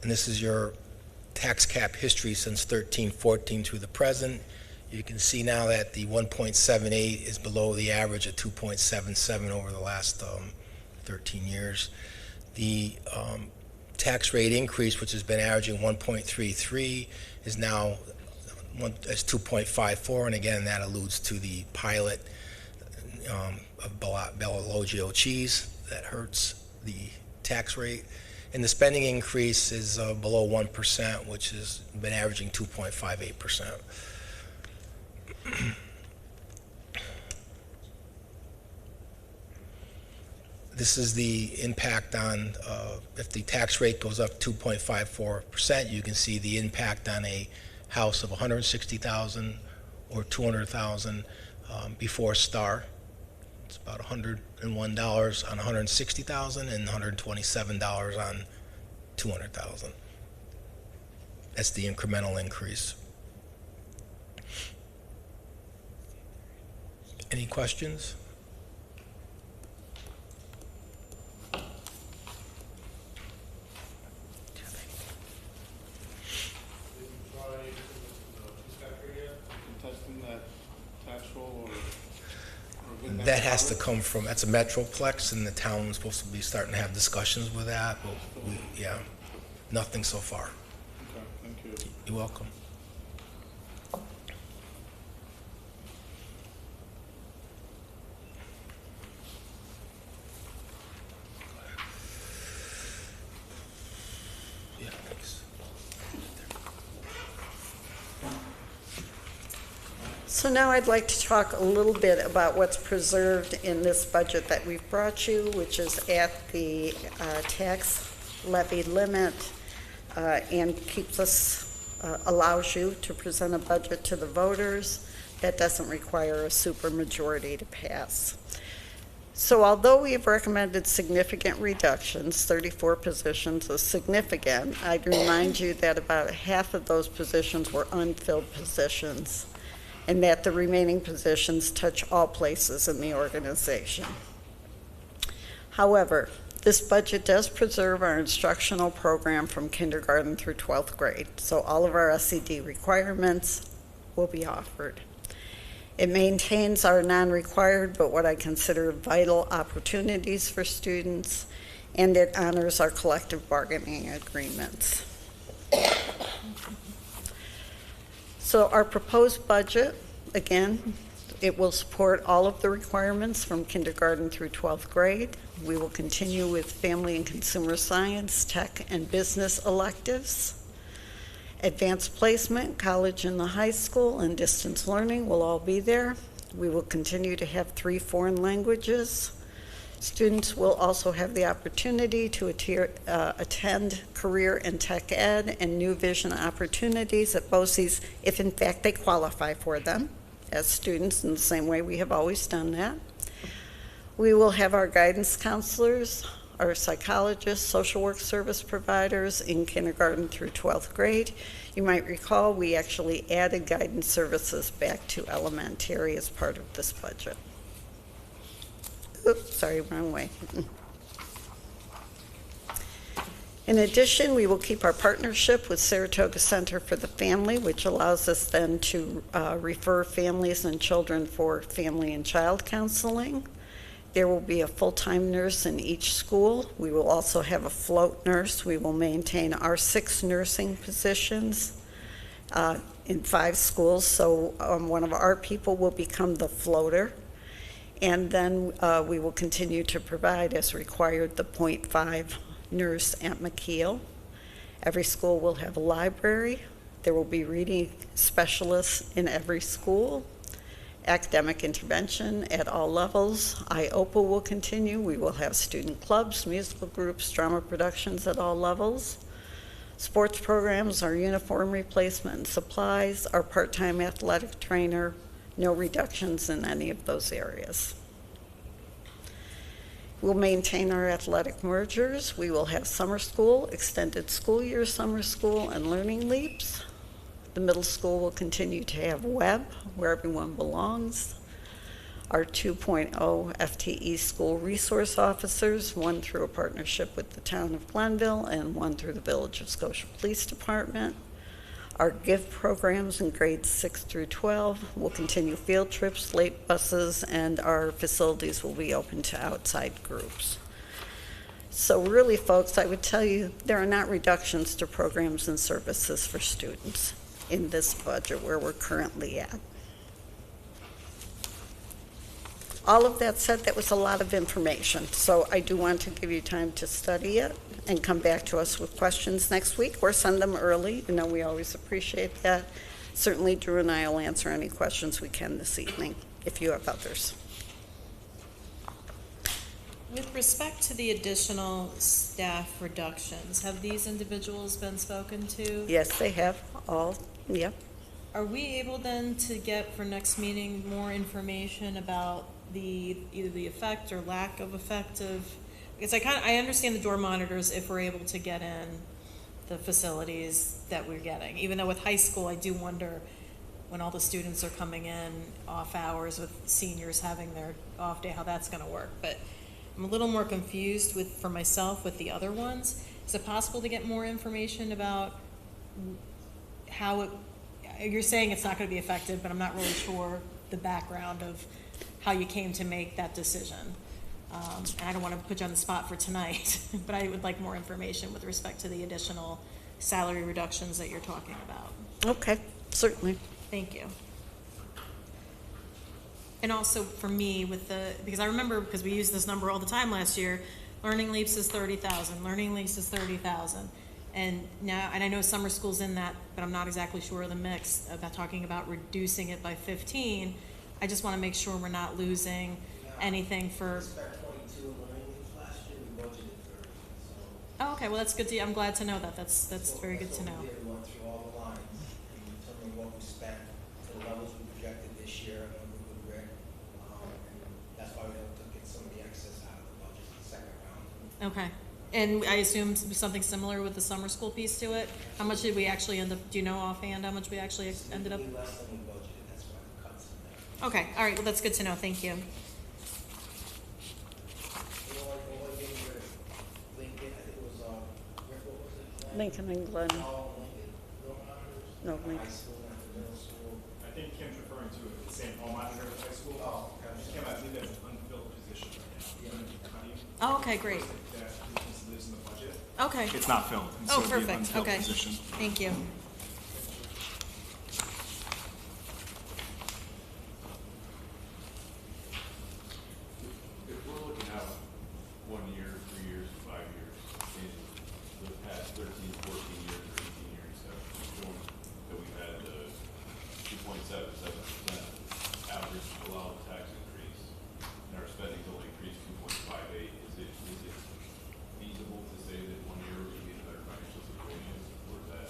And this is your tax cap history since 13-14 through the present. You can see now that the 1.78 is below the average of 2.77 over the last 13 years. The tax rate increase, which has been averaging 1.33, is now 2.54, and again, that alludes to the pilot of Bellolozio cheese that hurts the tax rate. And the spending increase is below 1%, which has been averaging 2.58%. This is the impact on, if the tax rate goes up 2.54%, you can see the impact on a house of $160,000 or $200,000 before STAR. It's about $101 on $160,000 and $127 on $200,000. That's the incremental increase. Any questions? That has to come from, that's a Metroplex, and the town's supposed to be starting to have discussions with that, but yeah, nothing so far. Okay, thank you. You're welcome. Yeah, thanks. So now I'd like to talk a little bit about what's preserved in this budget that we've brought you, which is at the tax levy limit and keeps us, allows you to present a budget to the voters that doesn't require a supermajority to pass. So although we have recommended significant reductions, 34 positions is significant, I'd remind you that about half of those positions were unfilled positions, and that the remaining positions touch all places in the organization. However, this budget does preserve our instructional program from kindergarten through 12th grade, so all of our SED requirements will be offered. It maintains our non-required but what I consider vital opportunities for students, and it honors our collective bargaining agreements. So our proposed budget, again, it will support all of the requirements from kindergarten through 12th grade. We will continue with family and consumer science, tech, and business electives. Advanced placement, college and the high school, and distance learning will all be there. We will continue to have 3 foreign languages. Students will also have the opportunity to attend career and tech ed and new vision opportunities at BOCES if in fact they qualify for them as students in the same way we have always done that. We will have our guidance counselors, our psychologists, social work service providers in kindergarten through 12th grade. You might recall we actually added guidance services back to elementary as part of this budget. Oops, sorry, wrong way. In addition, we will keep our partnership with Saratoga Center for the Family, which allows us then to refer families and children for family and child counseling. There will be a full-time nurse in each school. We will also have a float nurse. We will maintain our 6 nursing positions in 5 schools, so one of our people will become the floater. And then we will continue to provide, as required, the .5 nurse at McKeel. Every school will have a library. There will be reading specialists in every school. Academic intervention at all levels. IOPA will continue. We will have student clubs, musical groups, drama productions at all levels. Sports programs, our uniform replacement and supplies, our part-time athletic trainer, no reductions in any of those areas. We'll maintain our athletic mergers. We will have summer school, extended school year summer school, and learning leaps. The middle school will continue to have web, where everyone belongs. Our 2.0 FTE school resource officers, one through a partnership with the town of Glenville and one through the Village of Scotia Police Department. Our GIFT programs in grades 6 through 12 will continue field trips, late buses, and our facilities will be open to outside groups. So really, folks, I would tell you there are not reductions to programs and services for students in this budget where we're currently at. All of that said, that was a lot of information, so I do want to give you time to study it and come back to us with questions next week or send them early. You know, we always appreciate that. Certainly, Drew and I will answer any questions we can this evening, if you have others. With respect to the additional staff reductions, have these individuals been spoken to? Yes, they have all, yep. Are we able then to get for next meeting more information about either the effect or lack of effect of, because I understand the door monitors if we're able to get in the facilities that we're getting. Even though with high school, I do wonder when all the students are coming in off hours with seniors having their off day, how that's going to work. But I'm a little more confused for myself with the other ones. Is it possible to get more information about how you're saying it's not going to be effective, but I'm not really sure the background of how you came to make that decision. And I don't want to put you on the spot for tonight, but I would like more information with respect to the additional salary reductions that you're talking about. Okay, certainly. Thank you. And also for me, because I remember, because we used this number all the time last year, Learning Leaps is 30,000, Learning Leaps is 30,000. And now, and I know summer school's in that, but I'm not exactly sure of the mix about talking about reducing it by 15. I just want to make sure we're not losing anything for. We spent 22 in Learning Leaps last year. We budgeted 30. So. Oh, okay. Well, that's good to. I'm glad to know that. That's very good to know. We went through all the lines and determined what we spent to the levels we projected this year and we would Rick. And that's why we were able to get some of the excess out of the budget the second round. Okay. And I assume something similar with the summer school piece to it. How much did we actually end up? Do you know offhand how much we actually ended up? Less than we budgeted. That's why the cuts in there. Okay. All right. Well, that's good to know. Thank you. Lincoln and Glen. No, Lincoln. I think Kim's referring to the same home monitor okay, great. That because it is in the budget. Okay. It's not filled. and so Oh, it'd be an perfect. unfilled Okay. position. Thank you. If we're looking out 1 year, 3 years, 5 years, in the past 13, 14 years, or 18 years, have shown that we've had the 2.77% average allowed tax increase, and our spending's only increased 2.58. Is it feasible to say that 1 year would be in a better financial situation, or is that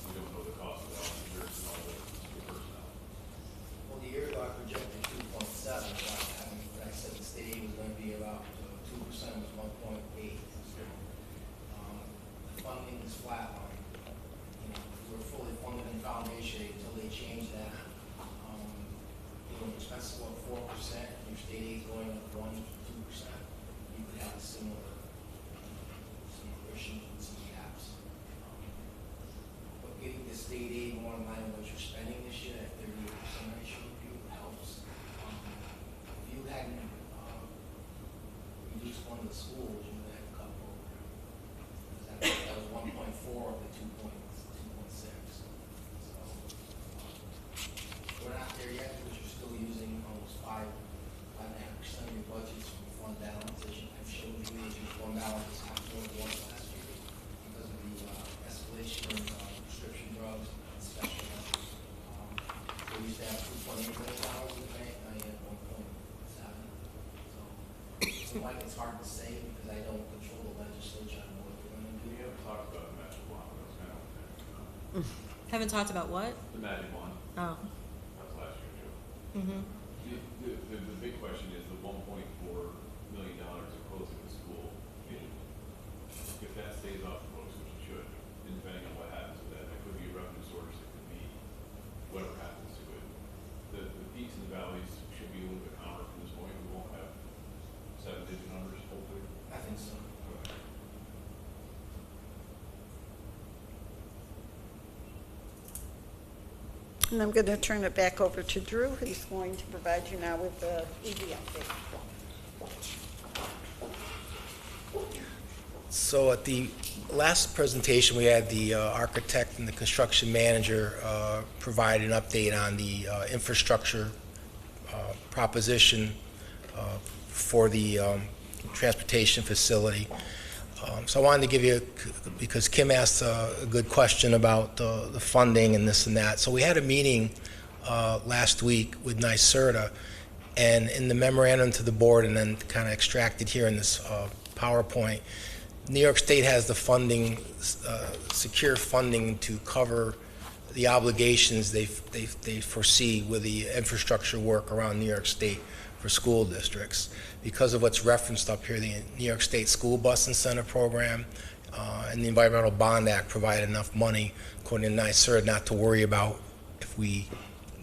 we don't know the cost of health insurance and all the personnel? Well, the year ago I projected 2.7, but I said the state aid was going to be about 2% was 1.8. The funding is flatline. We're fully funded in foundation aid until they change that. Expenses go up 4%, your state aid going up 1 to 2%. You could have a similar issues and some gaps. But getting the state aid more in line with what you're spending this year, at 38% ratio review helps. If you hadn't reduced one of the schools, you would have a couple. That was 1.4 of the 2.6. So we're not there yet because you're still using almost 5.5% of your budgets from fund balance. As I've shown you, your fund balance is half more than one last year because of the escalation of prescription drugs and special measures. So we used to have $2.8 million in the bank, now you have 1.7. So it's like it's hard to say because I don't control the legislature on what they're going to do. We haven't talked about the magic wand, but it's kind of Haven't talked about what? the magic wand. Oh. That was last year, Joe. Mm-hmm. The big question is the $1.4 million of closing the school. If that stays off the books, which it should, and depending on what happens with that, there could be a revenue source, it could be whatever happens to it. The peaks and the valleys should be a little bit calmer from this point. We won't have 7-digit numbers, hopefully. I think so. And I'm going to turn it back over to Drew, who's going to provide you now with the EV update. So at the last presentation, we had the architect and the construction manager provide an update on the infrastructure proposition for the transportation facility. So I wanted to give you, because Kim asked a good question about the funding and this and that. So we had a meeting last week with NYSERDA, and in the memorandum to the board, and then kind of extracted here in this PowerPoint, New York State has the funding, secure funding to cover the obligations they foresee with the infrastructure work around New York State for school districts. Because of what's referenced up here, the New York State School Bus Incentive Program and the Environmental Bond Act provide enough money, according to NYSERDA, not to worry about if we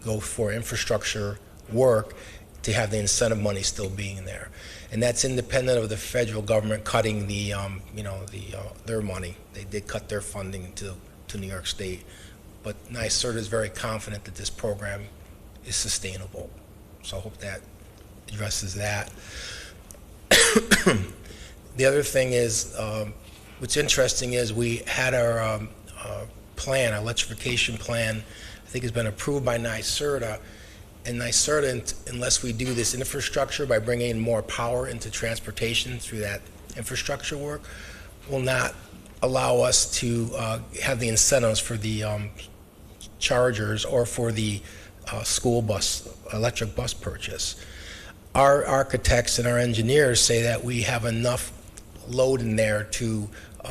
go for infrastructure work to have the incentive money still being there. And that's independent of the federal government cutting the, their money. They did cut their funding to New York State. But NYSERDA is very confident that this program is sustainable. So I hope that addresses that. The other thing is, what's interesting is we had our plan, our electrification plan, I think has been approved by NYSERDA. And NYSERDA, unless we do this infrastructure by bringing in more power into transportation through that infrastructure work, will not allow us to have the incentives for the chargers or for the school bus, electric bus purchase. Our architects and our engineers say that we have enough load in there to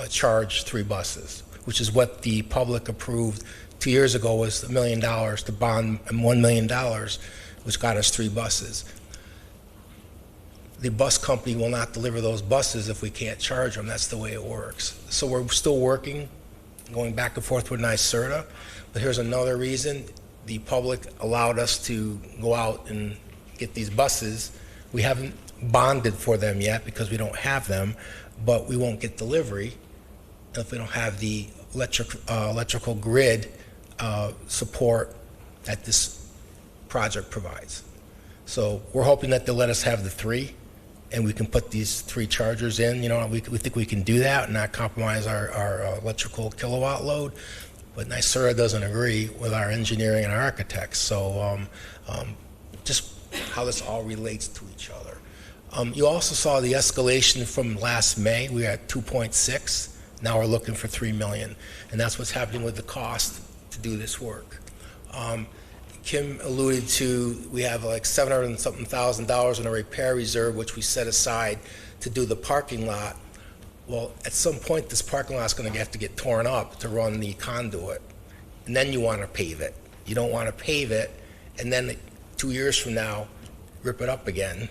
charge 3 buses, which is what the public approved 2 years ago, was $1 million to bond, and $1 million, which got us 3 buses. The bus company will not deliver those buses if we can't charge them. That's the way it works. So we're still working, going back and forth with NYSERDA. But here's another reason. The public allowed us to go out and get these buses. We haven't bonded for them yet because we don't have them, but we won't get delivery if we don't have the electrical grid support that this project provides. So we're hoping that they'll let us have the 3 and we can put these 3 chargers in, we think we can do that and not compromise our electrical kilowatt load. But NYSERDA doesn't agree with our engineering and our architects. So just how this all relates to each other. You also saw the escalation from last May. We were at 2.6. Now we're looking for 3 million. And that's what's happening with the cost to do this work. Kim alluded to, we have like $700 and something thousand in a repair reserve, which we set aside to do the parking lot. Well, at some point, this parking lot is going to have to get torn up to run the conduit. And then you want to pave it. You don't want to pave it, and then 2 years from now, rip it up again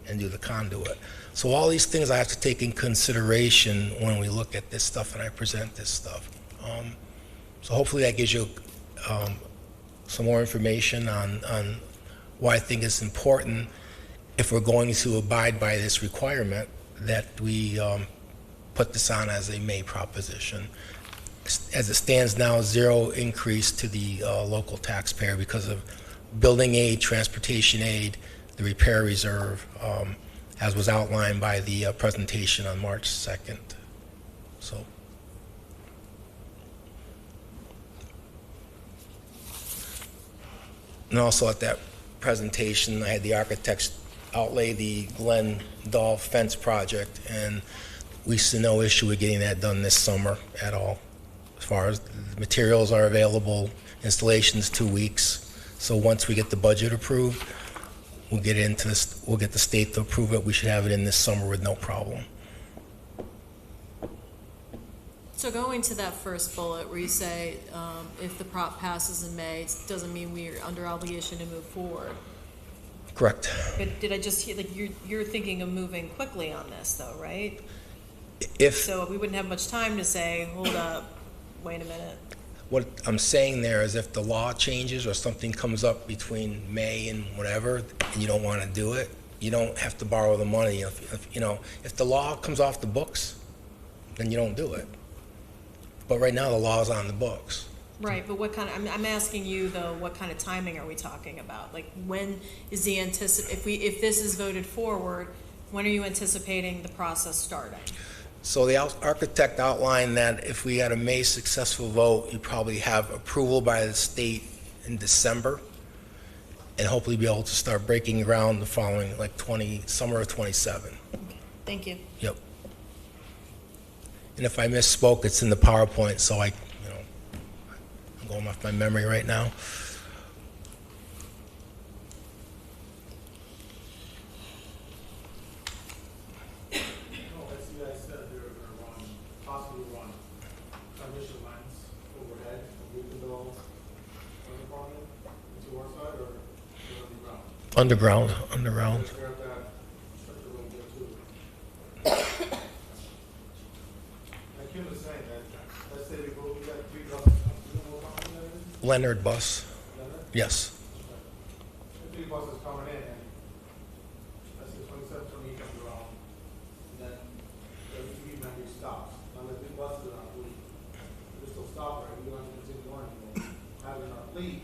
and do the conduit. So all these things I have to take in consideration when we look at this stuff and I present this stuff. So hopefully that gives you some more information on why I think it's important, if we're going to abide by this requirement, that we put this on as a May proposition. As it stands now, 0 increase to the local taxpayer because of building aid, transportation aid, the repair reserve, as was outlined by the presentation on March 2nd. So. And also at that presentation, I had the architects outlay the Glen Dahl fence project, and we see no issue with getting that done this summer at all. As far as the materials are available, installation's 2 weeks. So once we get the budget approved, we'll get into this. We'll get the state to approve it. We should have it in this summer with no problem. So going to that first bullet where you say if the prop passes in May, it doesn't mean we're under obligation to move forward. Correct. But did I just hear, like, you're thinking of moving quickly on this though, right? So we wouldn't have much time to say, hold up, wait a minute. What I'm saying there is if the law changes or something comes up between May and whatever, and you don't want to do it, you don't have to borrow the money. If the law comes off the books, then you don't do it. But right now the law is on the books. Right, but what kind of, I'm asking you though, what kind of timing are we talking about? Like, when is the if this is voted forward, when are you anticipating the process starting? So the architect outlined that if we had a May successful vote, you'd probably have approval by the state in December, and hopefully be able to start breaking ground the following, like summer of 27. Okay. Thank you. Yep. And if I misspoke, it's in the PowerPoint, so I'm going off my memory right now. Underground. Leonard bus. Yes. 3 buses coming in, and let's say 27 from each comes around, and then the EV memory stops. Now the 3 buses are on fleet. They still stop, right? We don't have to continue going anymore. Having our fleet,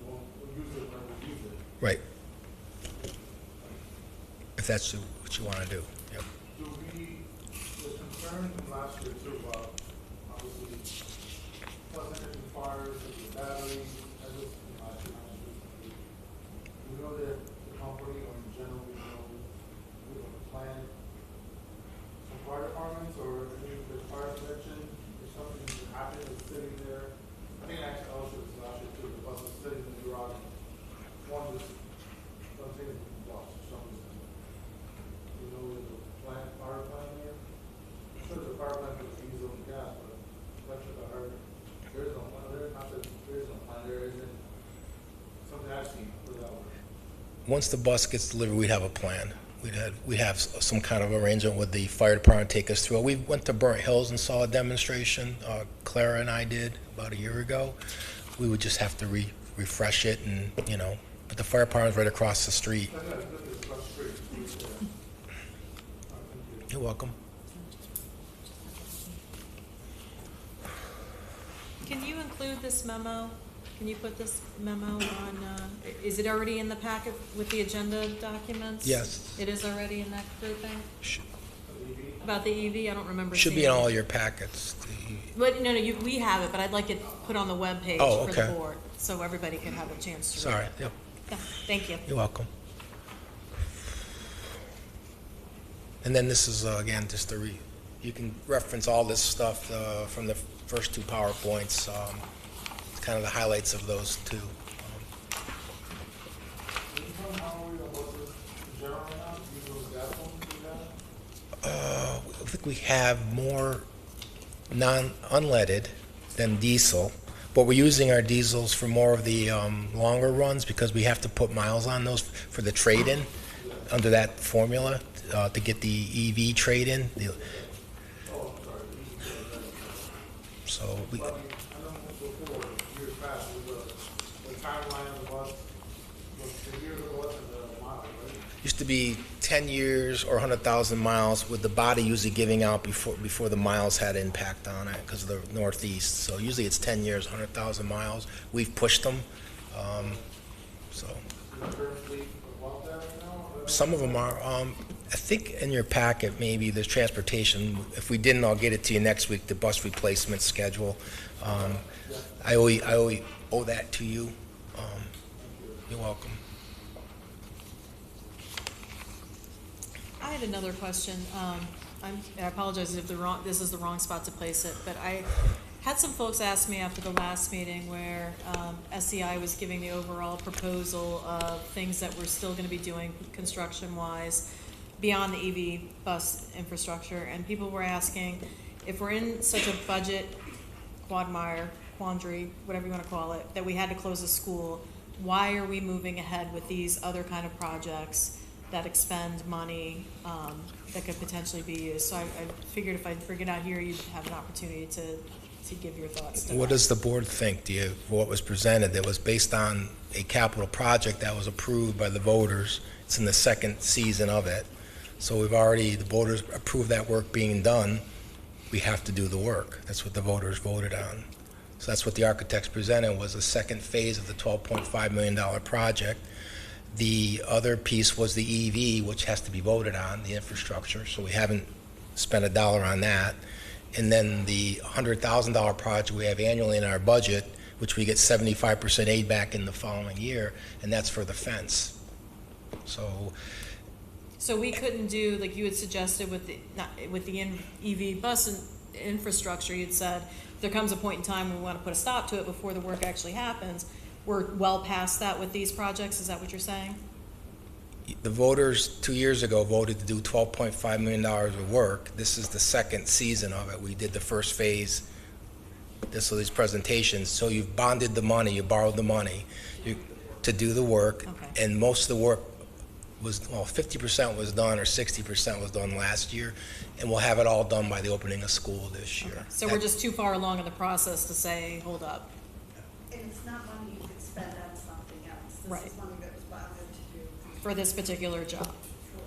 we'll use it when we use it. Right. If that's what you want to do. Yep. There's concern from last year too about, obviously, plus energy fires, the batteries, we know that the company, or in general, we have a plan. Some fire departments, or any of the fire prevention, if something happened, it's sitting there. I think actually also this last year too, the bus was sitting in the garage. One was, don't say it's lost for some reason. You know, there's a fire plan there. I'm sure there's a fire plan for the diesel and gas, but electric, I heard, there's no plan there, not that there is no plan, there isn't something I've seen, put it that way. Once the bus gets delivered, we'd have a plan. We'd have some kind of arrangement with the fire department to take us through. We went to Burnt Hills and saw a demonstration. Clara and I did about a year ago. We would just have to refresh it, and but the fire department's right across the street. You're welcome. Can you include this memo can you put this memo on, is it already in the packet with the agenda documents? Yes. It is already in that grouping? Sh- About the EV, I don't remember Should be seeing in it. all your packets. But, no, we have it, but I'd like it put on the webpage Oh, for the okay. board, so everybody can have a chance to read Sorry, it. yep, Yeah, thank you. you're welcome. And then this is, again, just you can reference all this stuff from the first two PowerPoints. It's kind of the highlights of those two. Can you tell me how we are working in general right now? You doing gas phones you got? I think we have more unleaded than diesel, but we're using our diesels for more of the longer runs because we have to put miles on those for the trade-in under that formula to get the EV trade-in. So we, I know before, years past, the timeline of the bus was the years of the bus and the miles, right? used to be 10 years or 100,000 miles with the body usually giving out before the miles had impact on it because of the Northeast. So usually it's 10 years, 100,000 miles. We've pushed them. So Is the current fleet above that right now? some of them are, I think in your packet, maybe there's transportation. If we didn't, I'll get it to you next week, the bus replacement schedule. I owe that to you. You're welcome. I had another question. I apologize if this is the wrong spot to place it, but I had some folks ask me after the last meeting where SEI was giving the overall proposal of things that we're still going to be doing construction-wise beyond the EV bus infrastructure, and people were asking if we're in such a budget quandary, whatever you want to call it, that we had to close a school, why are we moving ahead with these other kind of projects that expend money that could potentially be used? So I figured if I bring it out here, you'd have an opportunity to give your thoughts to What that. does the board think? What was presented that was based on a capital project that was approved by the voters? It's in the second season of it. So the voters approved that work being done. We have to do the work. That's what the voters voted on. So that's what the architects presented, was the second phase of the $12.5 million project. The other piece was the EV, which has to be voted on, the infrastructure, so we haven't spent $1 on that. And then the $100,000 project we have annually in our budget, which we get 75% aid back in the following year, and that's for the fence. So we couldn't do, like you had suggested with the EV bus infrastructure, you'd said, there comes a point in time when we want to put a stop to it before the work actually happens. We're well past that with these projects, is that what you're saying? The voters 2 years ago voted to do $12.5 million of work. This is the second season of it. We did the first phase, these presentations. So you've bonded the money, you borrowed the money to do the work. Okay. And most of the work was, 50% was done or 60% was done last year. And we'll have it all done by the opening of school this year. Okay. So we're just too far along in the process to say, hold up. And it's not money you could spend on something else. Right. This is money that was bonded to do. For this particular job?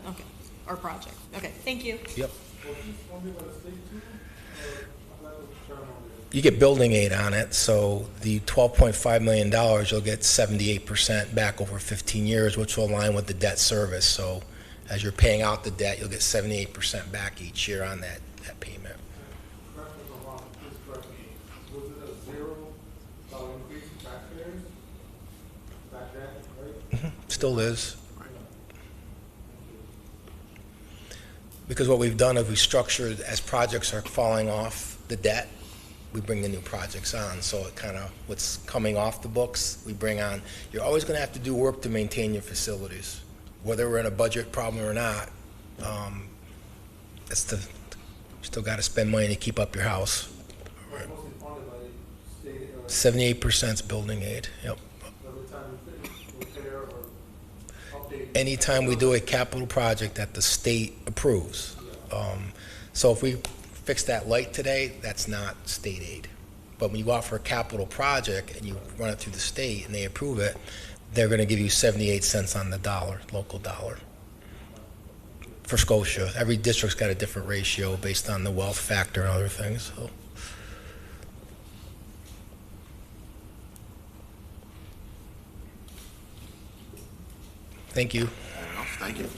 Okay, or project. Okay, thank you. Yep. Was this funded by the state too? Or I'm not sure on it. You get building aid on it, so the $12.5 million, you'll get 78% back over 15 years, which will align with the debt service. So as you're paying out the debt, you'll get 78% back each year on that payment. Correct me if I'm wrong, please correct me. Was it a $0 increase in taxpayers back then, right? Still is. Because what we've done is we structured, as projects are falling off the debt, we bring the new projects on. So it kind of, what's coming off the books, we bring on. You're always going to have to do work to maintain your facilities, whether we're in a budget problem or not. You still got to spend money to keep up your house. Mostly funded by state, 78% is building aid. Yep. every time you finish, repair or update. Anytime we do a capital project that the state approves. So if we fix that light today, that's not state aid. But when you go out for a capital project and you run it through the state and they approve it, they're going to give you 78 cents on the dollar, local dollar. For Scotia, every district's got a different ratio based on the wealth factor and other things. So. Thank you. Anyone else? Thank you.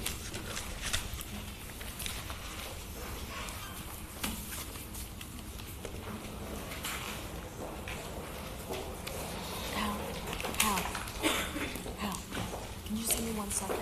Al, can you just give me 1 second?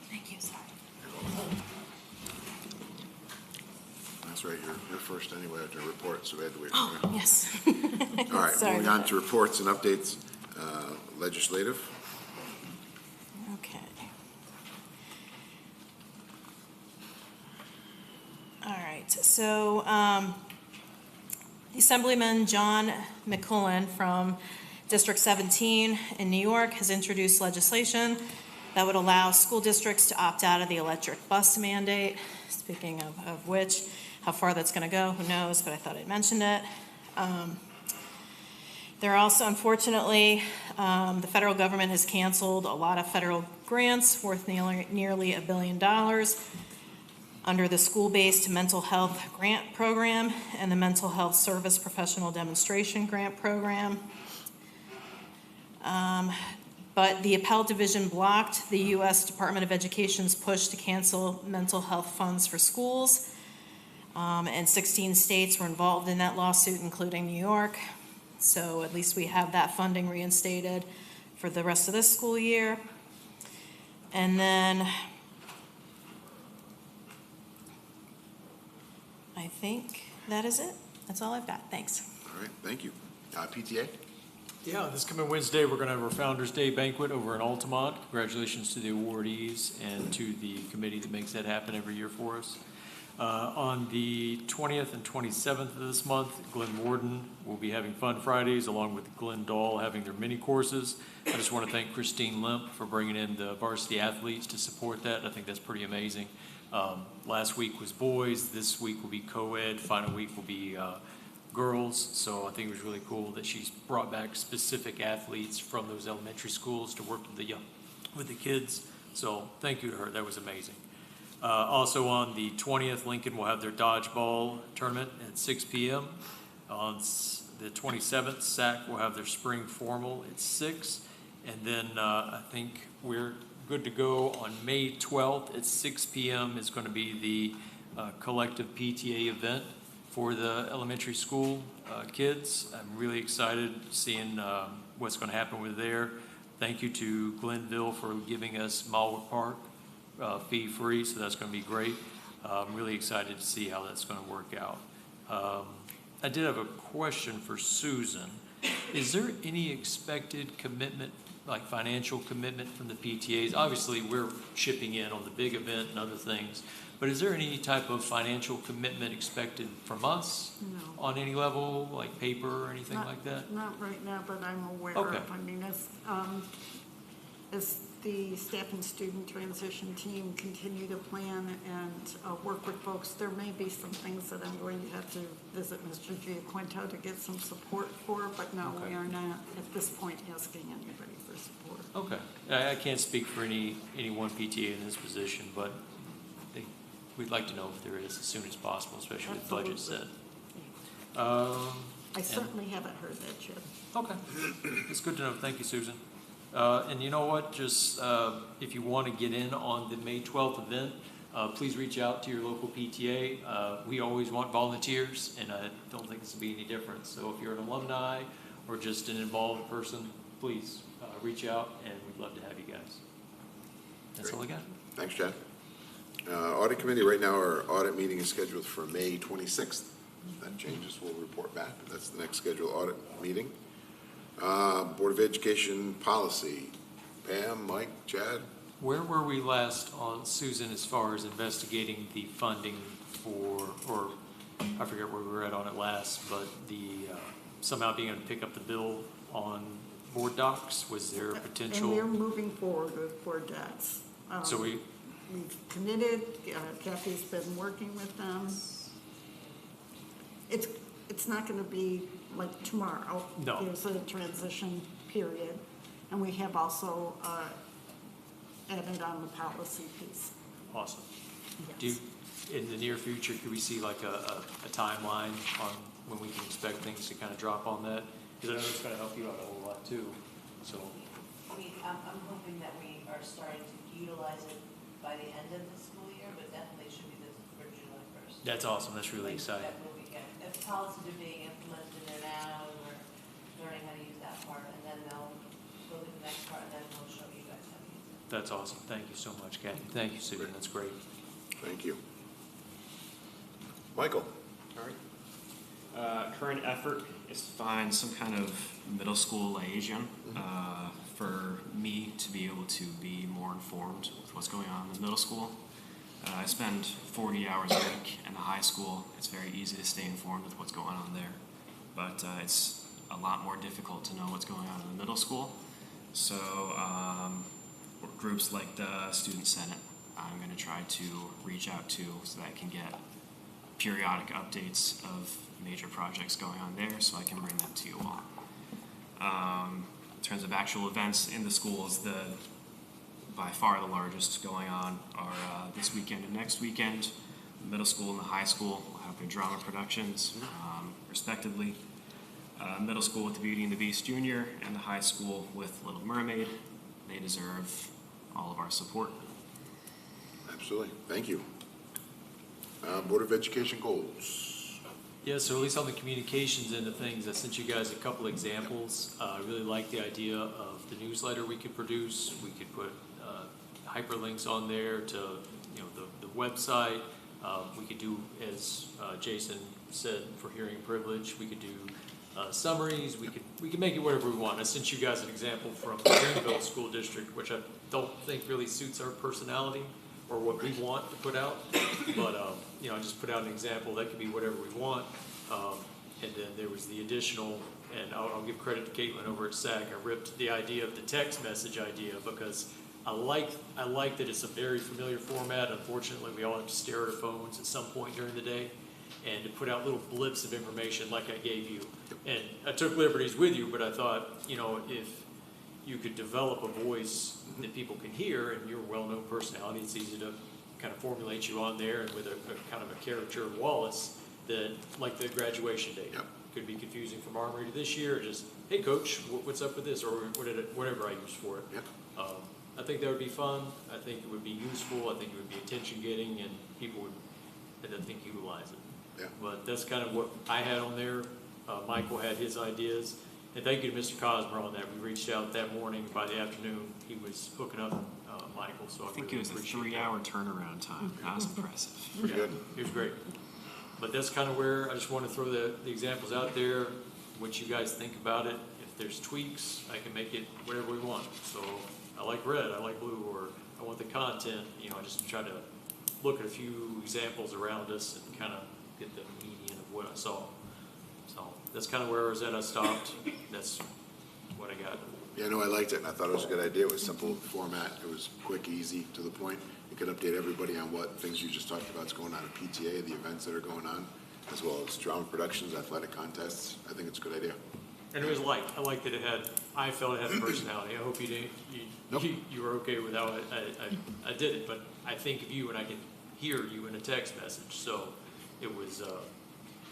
Thank you, sorry. That's right, you're first anyway after a report, so we had to wait. Oh, yes. All right, Sorry moving about on to reports and updates. Legislative. Okay. All right, so Assemblyman John McCullen from District 17 in New York has introduced legislation that would allow school districts to opt out of the electric bus mandate. Speaking of which, how far that's going to go, who knows, but I thought I'd mention it. There are also, unfortunately, the federal government has canceled a lot of federal grants worth nearly $1 billion under the school-based mental health grant program and the mental health service professional demonstration grant program. But the appellate division blocked the U.S. Department of Education's push to cancel mental health funds for schools. And 16 states were involved in that lawsuit, including New York. So at least we have that funding reinstated for the rest of this school year. And then I think that is it. That's all I've got. Thanks. All right, thank you. PTA? Yeah, this coming Wednesday, we're going to have our Founders Day banquet over in Altamont. Congratulations to the awardees and to the committee that makes that happen every year for us. On the 20th and 27th of this month, Glen Warden will be having Fun Fridays along with Glen Dahl having their mini courses. I just want to thank Christine Limp for bringing in the varsity athletes to support that. I think that's pretty amazing. Last week was boys. This week will be co-ed. Final week will be girls. So I think it was really cool that she's brought back specific athletes from those elementary schools to work with the kids. So thank you to her. That was amazing. Also on the 20th, Lincoln will have their dodgeball tournament at 6 p.m. On the 27th, SAC will have their spring formal at 6. And then I think we're good to go on May 12th at 6 p.m. is going to be the collective PTA event for the elementary school kids. I'm really excited seeing what's going to happen with there. Thank you to Glenville for giving us Malwood Park fee-free, so that's going to be great. I'm really excited to see how that's going to work out. I did have a question for Susan. Is there any expected commitment, like financial commitment from the PTAs? Obviously, we're chipping in on the big event and other things, but is there any type of financial commitment expected from us on any level, like paper or anything like that? Not right now, but I'm aware Okay. of. I mean, as the staff and student transition team continue to plan and work with folks, there may be some things that I'm going to have to visit Mr. Giaquinto to get some support for, but no, Okay. we are not at this point asking anybody for support. Okay. I can't speak for any one PTA in this position, but we'd like to know if there is as soon as possible, especially with the budget set. I certainly haven't heard that yet. Okay. It's good to know. Thank you, Susan. And you know what? Just if you want to get in on the May 12th event, please reach out to your local PTA. We always want volunteers, and I don't think this will be any different. So if you're an alumni or just an involved person, please reach out, and we'd love to have you guys. That's all I got. Thanks, Chad. Audit Committee, right now our audit meeting is scheduled for May 26th. If that changes, we'll report back. That's the next scheduled audit meeting. Board of Education Policy. Pam, Mike, Chad? Where were we last on, Susan, as far as investigating the funding for, or I forget where we were at on it last, but the somehow being able to pick up the bill on board docs? Was there a potential? And we're moving forward with board docs. So we've committed, Kathy's been working with them. It's not going to be like tomorrow. No. There's a transition period. And we have also added on the policy piece. Awesome. Yes. Do you, in the near future, could we see like a timeline on when we can expect things to kind of drop on that? Because I know it's going to help you out a whole lot too. So. I'm hoping that we are starting to utilize it by the end of the school year, but definitely should be for July 1st. That's awesome. That's really exciting. That will be good. If policies are being implemented in there now, and we're learning how to use that part, and then they'll go to the next part, and then we'll show you guys how to use it. That's awesome. Thank you so much, Kathy. Thank you, Susan. That's great. Thank you. Michael? All right. Current effort is to find some kind of middle school liaison for me to be able to be more informed with what's going on in the middle school. I spend 40 hours a week in the high school. It's very easy to stay informed with what's going on there, but it's a lot more difficult to know what's going on in the middle school. So groups like the Student Senate, I'm going to try to reach out to so that I can get periodic updates of major projects going on there, so I can bring that to you all. In terms of actual events in the schools, by far the largest going on are this weekend and next weekend. The middle school and the high school will have their drama productions, respectively. Middle school with the Beauty and the Beast Junior, and the high school with Little Mermaid. They deserve all of our support. Absolutely. Thank you. Board of Education goals. Yeah, so at least on the communications end of things, I sent you guys a couple examples. I really like the idea of the newsletter we could produce. We could put hyperlinks on there to the website. We could do, as Jason said, for hearing privilege, we could do summaries. We could make it whatever we want. I sent you guys an example from the Greenville School District, which I don't think really suits our personality or what we want to put out, but I just put out an example. That could be whatever we want. And then there was the additional, and I'll give credit to Caitlin over at SAC. I ripped the idea of the text message idea because I like that it's a very familiar format. Unfortunately, we all have to stare at our phones at some point during the day, and to put out little blips of information like I gave you. And I took liberties with you, but I thought, if you could develop a voice that people can hear, and you're a well-known personality, it's easy to kind of formulate you on there, and with a kind of a caricature of Wallace, that like the graduation date. Yep. Could be confusing from Armory to this year, or just, hey coach, what's up with this, or whatever I use for it. Yep. I think that would be fun. I think it would be useful. I think it would be attention-getting, and people would, I think, utilize it. Yeah. But that's kind of what I had on there. Michael had his ideas. And thank you to Mr. Cosmer on that. We reached out that morning. By the afternoon, he was hooking up Michael. So I think really it was a 3-hour turnaround time. That was impressive. Pretty good. It was great. But that's kind of where I just want to throw the examples out there, what you guys think about it. If there's tweaks, I can make it whatever we want. So I like red, I like blue, or I want the content. I just try to look at a few examples around us and kind of get the median of what I saw. So that's kind of where I was at. I stopped. That's what I got. Yeah, no, I liked it. I thought it was a good idea. It was simple format. It was quick, easy, to the point. You could update everybody on what things you just talked about is going on at PTA, the events that are going on, as well as drama productions, athletic contests. I think it's a good idea. And it was light. I liked that I felt it had a personality. I hope you didn't. Nope. You were okay with how I did it, but I think of you and I can hear you in a text message. So it was.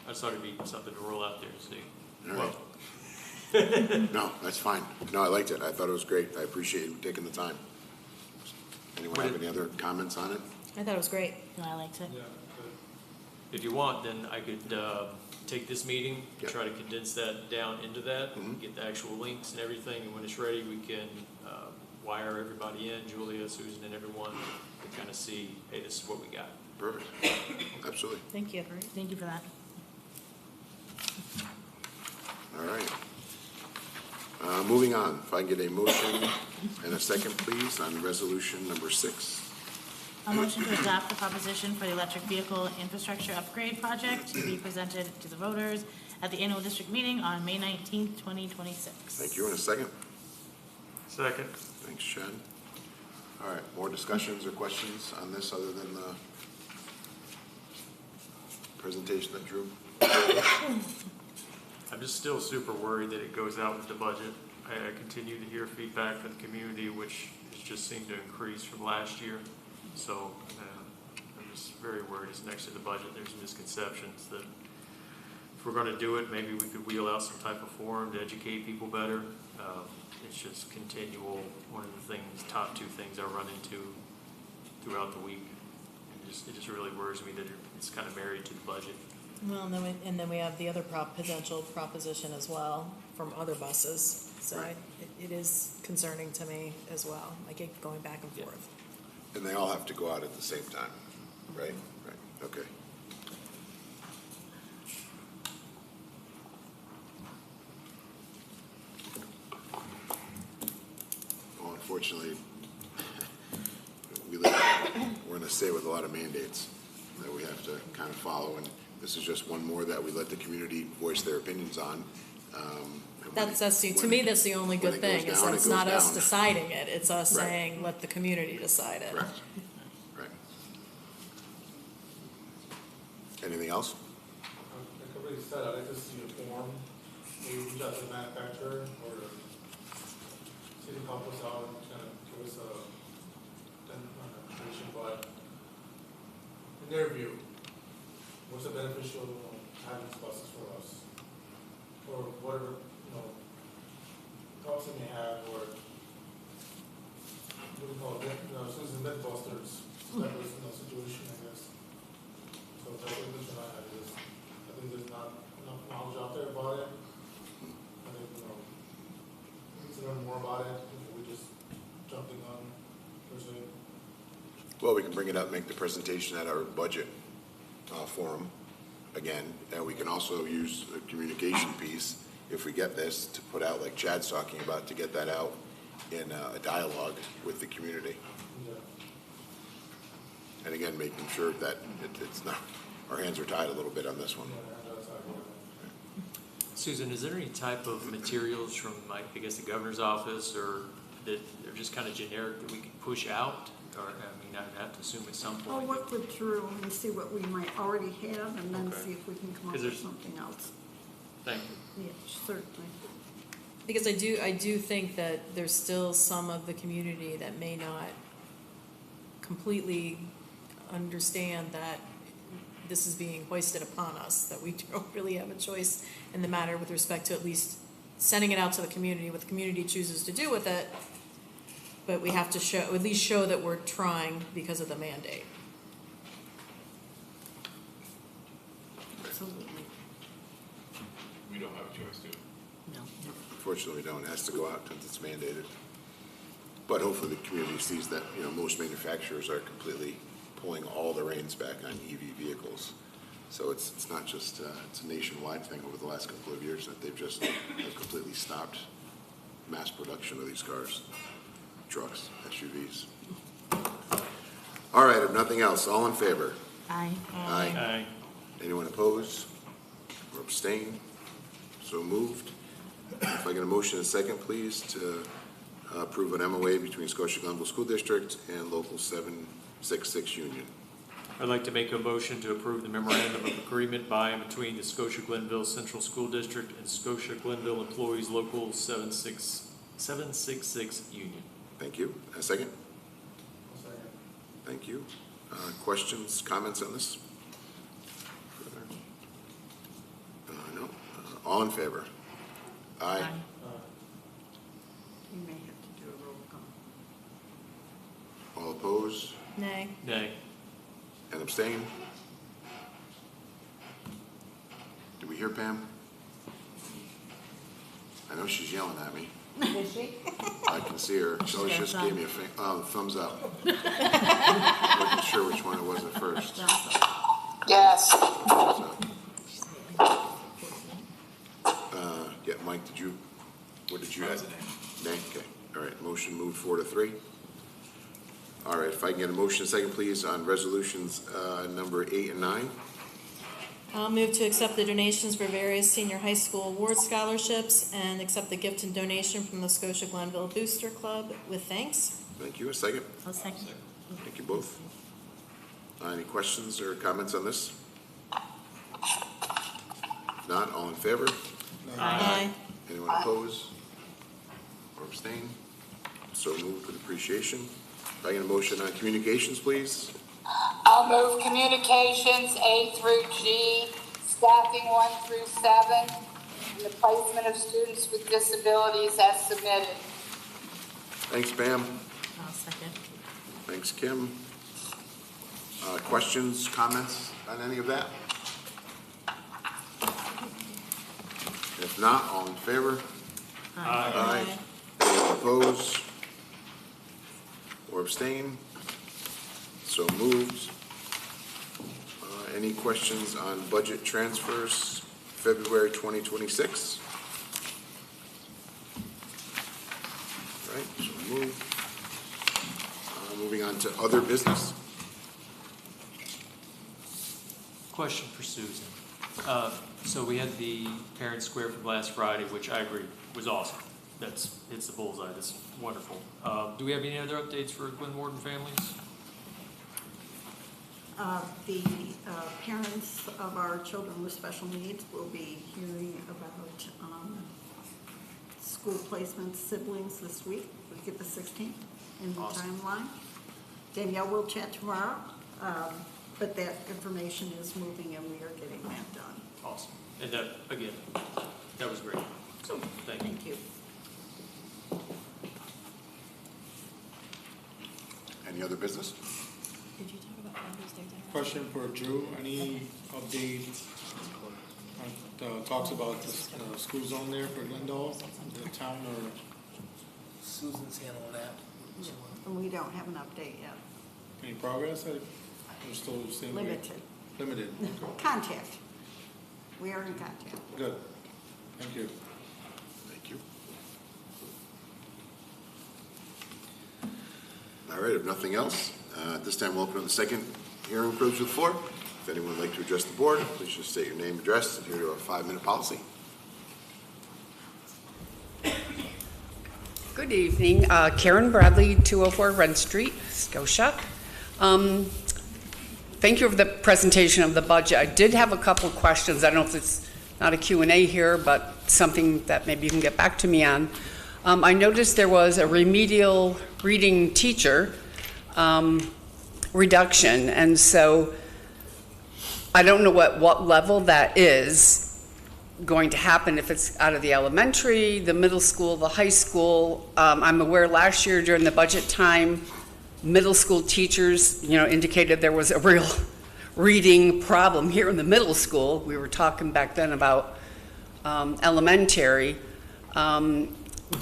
I just thought it'd be something to roll out there and see. All right. No, that's fine. No, I liked it. I thought it was great. I appreciate you taking the time. Anyone have any other comments on it? I thought it was great. No, I liked it. If you want, then I could take this meeting, Yeah. try to condense that down into that, get the actual links and everything, and when it's ready, we can wire everybody in, Julia, Susan, and everyone, to kind of see, hey, this is what we got. Perfect. Absolutely. Thank you. Thank you for that. All right. Moving on, if I can get a motion and a second, please, on resolution number 6. A motion to adopt the proposition for the electric vehicle infrastructure upgrade project to be presented to the voters at the annual district meeting on May 19th, 2026. Thank you, and a second. Second. Thanks, Chad. All right, more discussions or questions on this other than the presentation that Drew? I'm just still super worried that it goes out with the budget. I continue to hear feedback from the community, which has just seemed to increase from last year. So I'm just very worried it's next to the budget. There's misconceptions that if we're going to do it, maybe we could wheel out some type of forum to educate people better. It's just continual, one of the things, top 2 things I run into throughout the week. It just really worries me that it's kind of married to the budget. Well, and then we have the other potential proposition as well from other buses. So Right. it is concerning to me as well. I keep going back and forth. And they all have to go out at the same time, right? Right, okay. Well, unfortunately, we're in a state with a lot of mandates that we have to kind of follow, and this is just one more that we let the community voice their opinions on. To me, that's the only good thing, is that it's not us deciding it. It's us Right. saying, let the community decide it. Correct. Right. Anything else? Like everybody said, I'd like to see a form, maybe reach out to the manufacturer or city help us out and kind of give us a demonstration, but in their view, what's the beneficial of having these buses for us? Or whatever, thoughts they may have, or what do you call it, Susan Mythbusters type of situation, I guess. So that's what this one I have is, I think there's not enough knowledge out there about it. I think, we need to learn more about it before we just jump the gun, per se. Well, we can bring it up, make the presentation at our budget forum again, and we can also use a communication piece, if we get this, to put out, like Chad's talking about, to get that out in a dialogue with the community. Yeah. And again, making sure that it's not, our hands are tied a little bit on this one. Yeah, that's how I want it. Susan, is there any type of materials from, I guess, the governor's office, or that are just kind of generic that we can push out? Or, I mean, I'd have to assume at some I'll point. work with Drew and see what we might already have, and then Okay. see if we can come up 'Cause with there's- something else. Thank you. Yeah, certainly. Because I do think that there's still some of the community that may not completely understand that this is being hoisted upon us, that we don't really have a choice in the matter with respect to at least sending it out to the community, what the community chooses to do with it. But we have to at least show that we're trying because of the mandate. Absolutely. We don't have a choice to. No. Unfortunately, we don't. It has to go out since it's mandated. But hopefully the community sees that, most manufacturers are completely pulling all the reins back on EV vehicles. So it's not just, it's a nationwide thing over the last couple of years that they've just have completely stopped mass production of these cars, trucks, SUVs. All right, if nothing else, all in favor? Aye. Aye. Anyone opposed or abstain? So moved. If I get a motion and a second, please, to approve an MOA between Scotia-Glenville School District and Local 766 Union. I'd like to make a motion to approve the memorandum of agreement by and between the Scotia-Glenville Central School District and Scotia-Glenville Employees Local 766 Union. Thank you. A second? I'll second. Thank you. Questions, comments on this? No. All in favor? Aye. You may have to do a roll call. All opposed Nay. Nay. and abstain? Do we hear Pam? I know she's yelling at me. Is she? I can see her. She got a just thumb. gave me a thumbs up. Wasn't sure which one it was at first. Yes. Thumbs up. Yeah, Mike, what did Did you have? Nay? Okay. All right, motion moved 4-3. All right, if I can get a motion second, please, on resolutions number 8 and 9. I'll move to accept the donations for various senior high school award scholarships and accept the gift and donation from the Scotia-Glenville Booster Club with thanks. Thank you. A second? I'll second. Thank you both. Any questions or comments on this? If not, all in favor? Aye. Anyone opposed or abstain? So moved with appreciation. If I get a motion on communications, please. I'll move communications A through G, staffing 1 through 7, and the placement of students with disabilities as submitted. Thanks, Pam. I'll second. Thanks, Kim. Questions, comments on any of that? If not, all in favor? Aye. Anyone opposed or abstain? So moved. Any questions on budget transfers, February 2026? All right, so moved. Moving on to other business. Question for Susan. So we had the Parent Square from last Friday, which I agree was awesome. It's the bullseye. That's wonderful. Do we have any other updates for Glenwarden families? The parents of our children with special needs will be hearing about school placement siblings this week. We get the 16th in the Awesome. timeline. Danielle will chat tomorrow, but that information is moving and we are getting that done. Awesome. And that, again, that was great. So thank you. Thank you. Any other business? Did you talk about Father's Day dinner? Question for Drew, any update on talks about the school zone there for Glendale, the town, or? Susan's handling that. And we don't have an update yet. Any progress? We're still the same way? Limited. Limited, okay. Contact. We are in contact. Good. Thank you. Thank you. All right, if nothing else, at this time we'll open up the second hearing privilege of the floor. If anyone would like to address the board, please just state your name, address, and adhere to our 5-minute policy. Good evening. Karen Bradley, 204 Rent Street, Scotia. Thank you for the presentation of the budget. I did have a couple of questions. I don't know if it's not a Q&A here, but something that maybe you can get back to me on. I noticed there was a remedial reading teacher reduction, and so I don't know what level that is going to happen, if it's out of the elementary, the middle school, the high school. I'm aware last year during the budget time, middle school teachers, indicated there was a real reading problem here in the middle school. We were talking back then about elementary,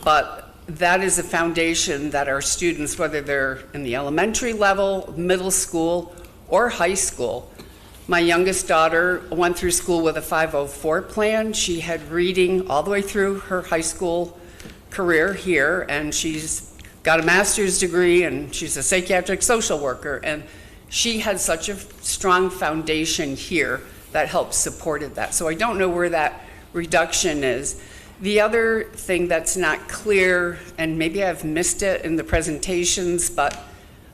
but that is a foundation that our students, whether they're in the elementary level, middle school, or high school. My youngest daughter went through school with a 504 plan. She had reading all the way through her high school career here, and she's got a master's degree, and she's a psychiatric social worker, and she had such a strong foundation here that helped supported that. So I don't know where that reduction is. The other thing that's not clear, and maybe I've missed it in the presentations, but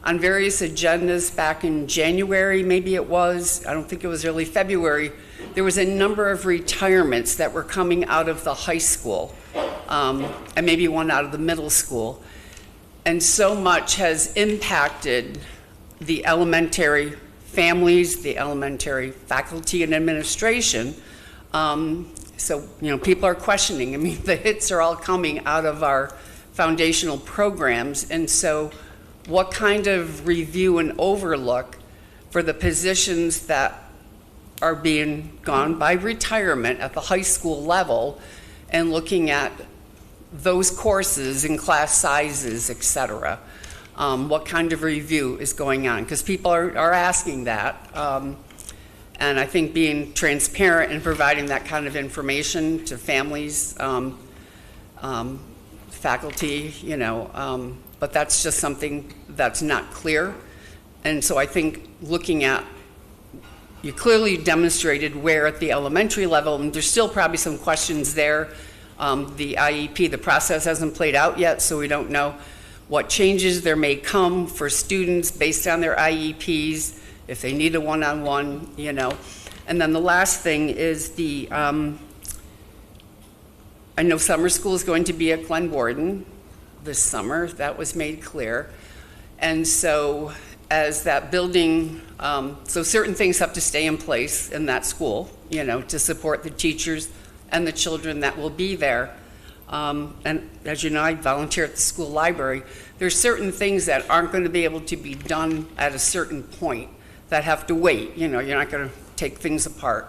on various agendas back in January, maybe it was, I don't think it was early February, there was a number of retirements that were coming out of the high school, and maybe one out of the middle school. And so much has impacted the elementary families, the elementary faculty and administration. So, people are questioning. I mean, the hits are all coming out of our foundational programs. And so what kind of review and overlook for the positions that are being gone by retirement at the high school level and looking at those courses and class sizes, et cetera? What kind of review is going on? Because people are asking that. And I think being transparent and providing that kind of information to families faculty, but that's just something that's not clear. And so I think looking at, you clearly demonstrated where at the elementary level, and there's still probably some questions there. The IEP, the process hasn't played out yet, so we don't know what changes there may come for students based on their IEPs, if they need a one-on-one, And then the last thing is I know summer school is going to be at Glen Warden this summer. That was made clear. And so as that building, so certain things have to stay in place in that school, to support the teachers and the children that will be there. And as you know, I volunteer at the school library. There's certain things that aren't going to be able to be done at a certain point that have to wait. You're not going to take things apart.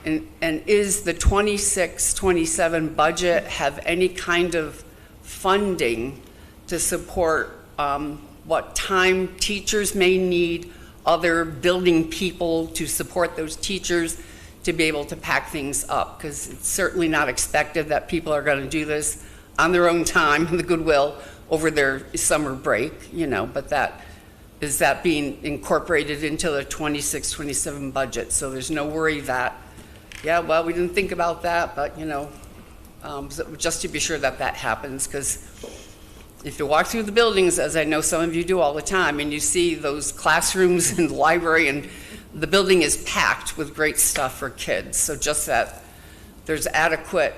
And is the 26-27 budget have any kind of funding to support what time teachers may need, other building people to support those teachers to be able to pack things up? Because it's certainly not expected that people are going to do this on their own time and the goodwill over their summer break, but is that being incorporated into the 26-27 budget? So there's no worry that, we didn't think about that, but just to be sure that happens, because if you walk through the buildings, as I know some of you do all the time, and you see those classrooms and the library, and the building is packed with great stuff for kids. So just that there's adequate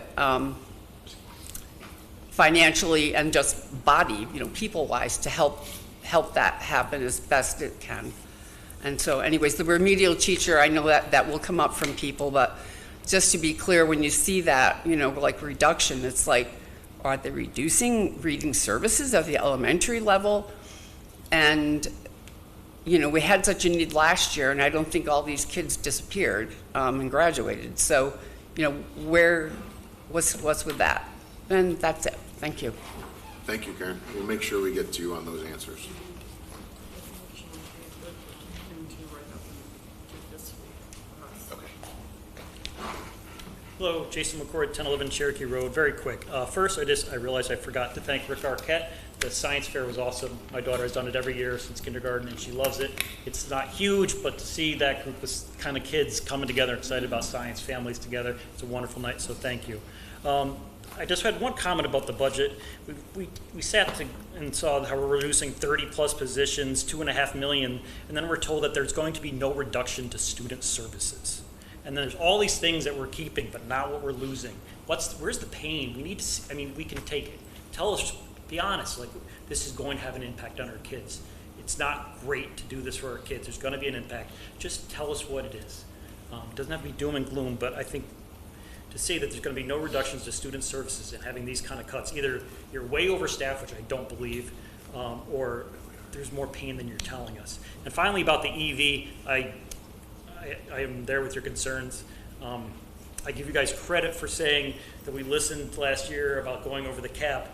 financially and just body, people-wise, to help that happen as best it can. And so anyways, the remedial teacher, I know that will come up from people, but just to be clear, when you see that, like reduction, it's like, are they reducing reading services at the elementary level? And, we had such a need last year, and I don't think all these kids disappeared and graduated. So, what's with that? And that's it. Thank you. Thank you, Karen. We'll make sure we get to you on those answers. Hello, Jason McCord, 1011 Cherokee Road. Very quick. First, I realized I forgot to thank Rick Arquette. The science fair was awesome. My daughter has done it every year since kindergarten, and she loves it. It's not huge, but to see that group of kind of kids coming together, excited about science, families together, it's a wonderful night, so thank you. I just had one comment about the budget. We sat and saw how we're reducing 30-plus positions, $2.5 million, and then we're told that there's going to be no reduction to student services. And there's all these things that we're keeping, but not what we're losing. Where's the pain? We need to, we can take it. Tell us, be honest, this is going to have an impact on our kids. It's not great to do this for our kids. There's going to be an impact. Just tell us what it is. It doesn't have to be doom and gloom, but I think to say that there's going to be no reductions to student services and having these kind of cuts, either you're way overstaffed, which I don't believe, or there's more pain than you're telling us. And finally, about the EV, I am there with your concerns. I give you guys credit for saying that we listened last year about going over the cap.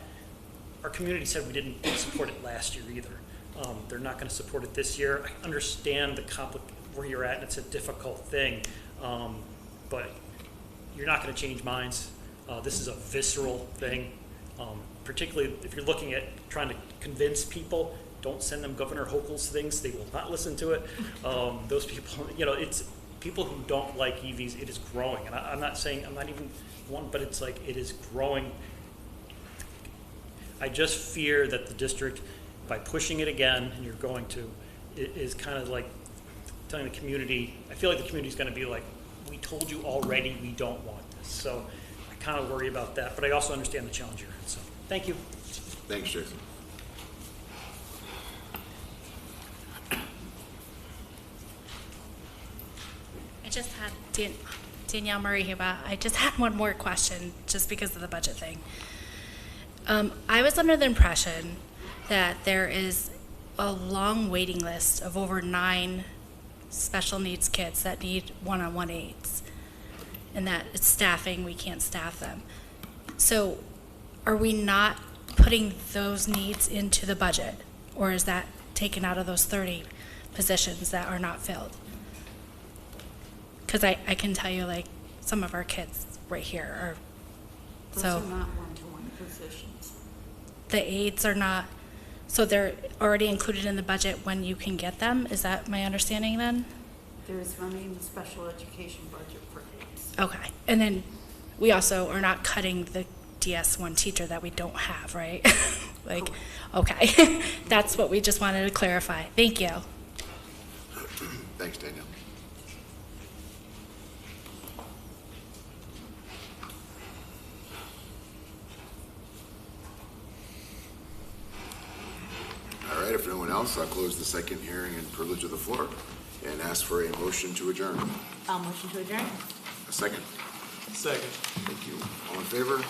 Our community said we didn't support it last year either. They're not going to support it this year. I understand where you're at, and it's a difficult thing, but you're not going to change minds. This is a visceral thing, particularly if you're looking at trying to convince people. Don't send them Governor Hochul's things. They will not listen to it. Those people, it's people who don't like EVs. It is growing. And I'm not even one, but it's like it is growing. I just fear that the district, by pushing it again, and you're going to, it is kind of like telling the community, I feel like the community is going to be like, we told you already we don't want this. So I kind of worry about that. But I also understand the challenge you're in. So thank you. Thanks, Jason. Just had Danielle Murray here, but I just had one more question just because of the budget thing. I was under the impression that there is a long waiting list of over 9 special needs kids that need one-on-one aids, and that it's staffing, we can't staff them. So are we not putting those needs into the budget, or is that taken out of those 30 positions that are not filled? Because I can tell you, some of our kids right here are, Those are not one-to-one positions. the aids are not, so they're already included in the budget when you can get them? Is that my understanding then? There's money in the special education budget for aids. Okay. And then we also are not cutting the DS1 teacher that we don't have, right? Like, okay. That's what we just wanted to clarify. Thank you. Thanks, Danielle. All right, if no one else, I'll close the second hearing and privilege of the floor and ask for a motion to adjourn. I'll motion to adjourn. A second. Second. Thank you. All in favor?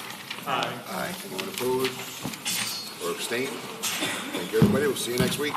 Aye. Aye. Anyone opposed or abstain? Thank you, everybody. We'll see you next week.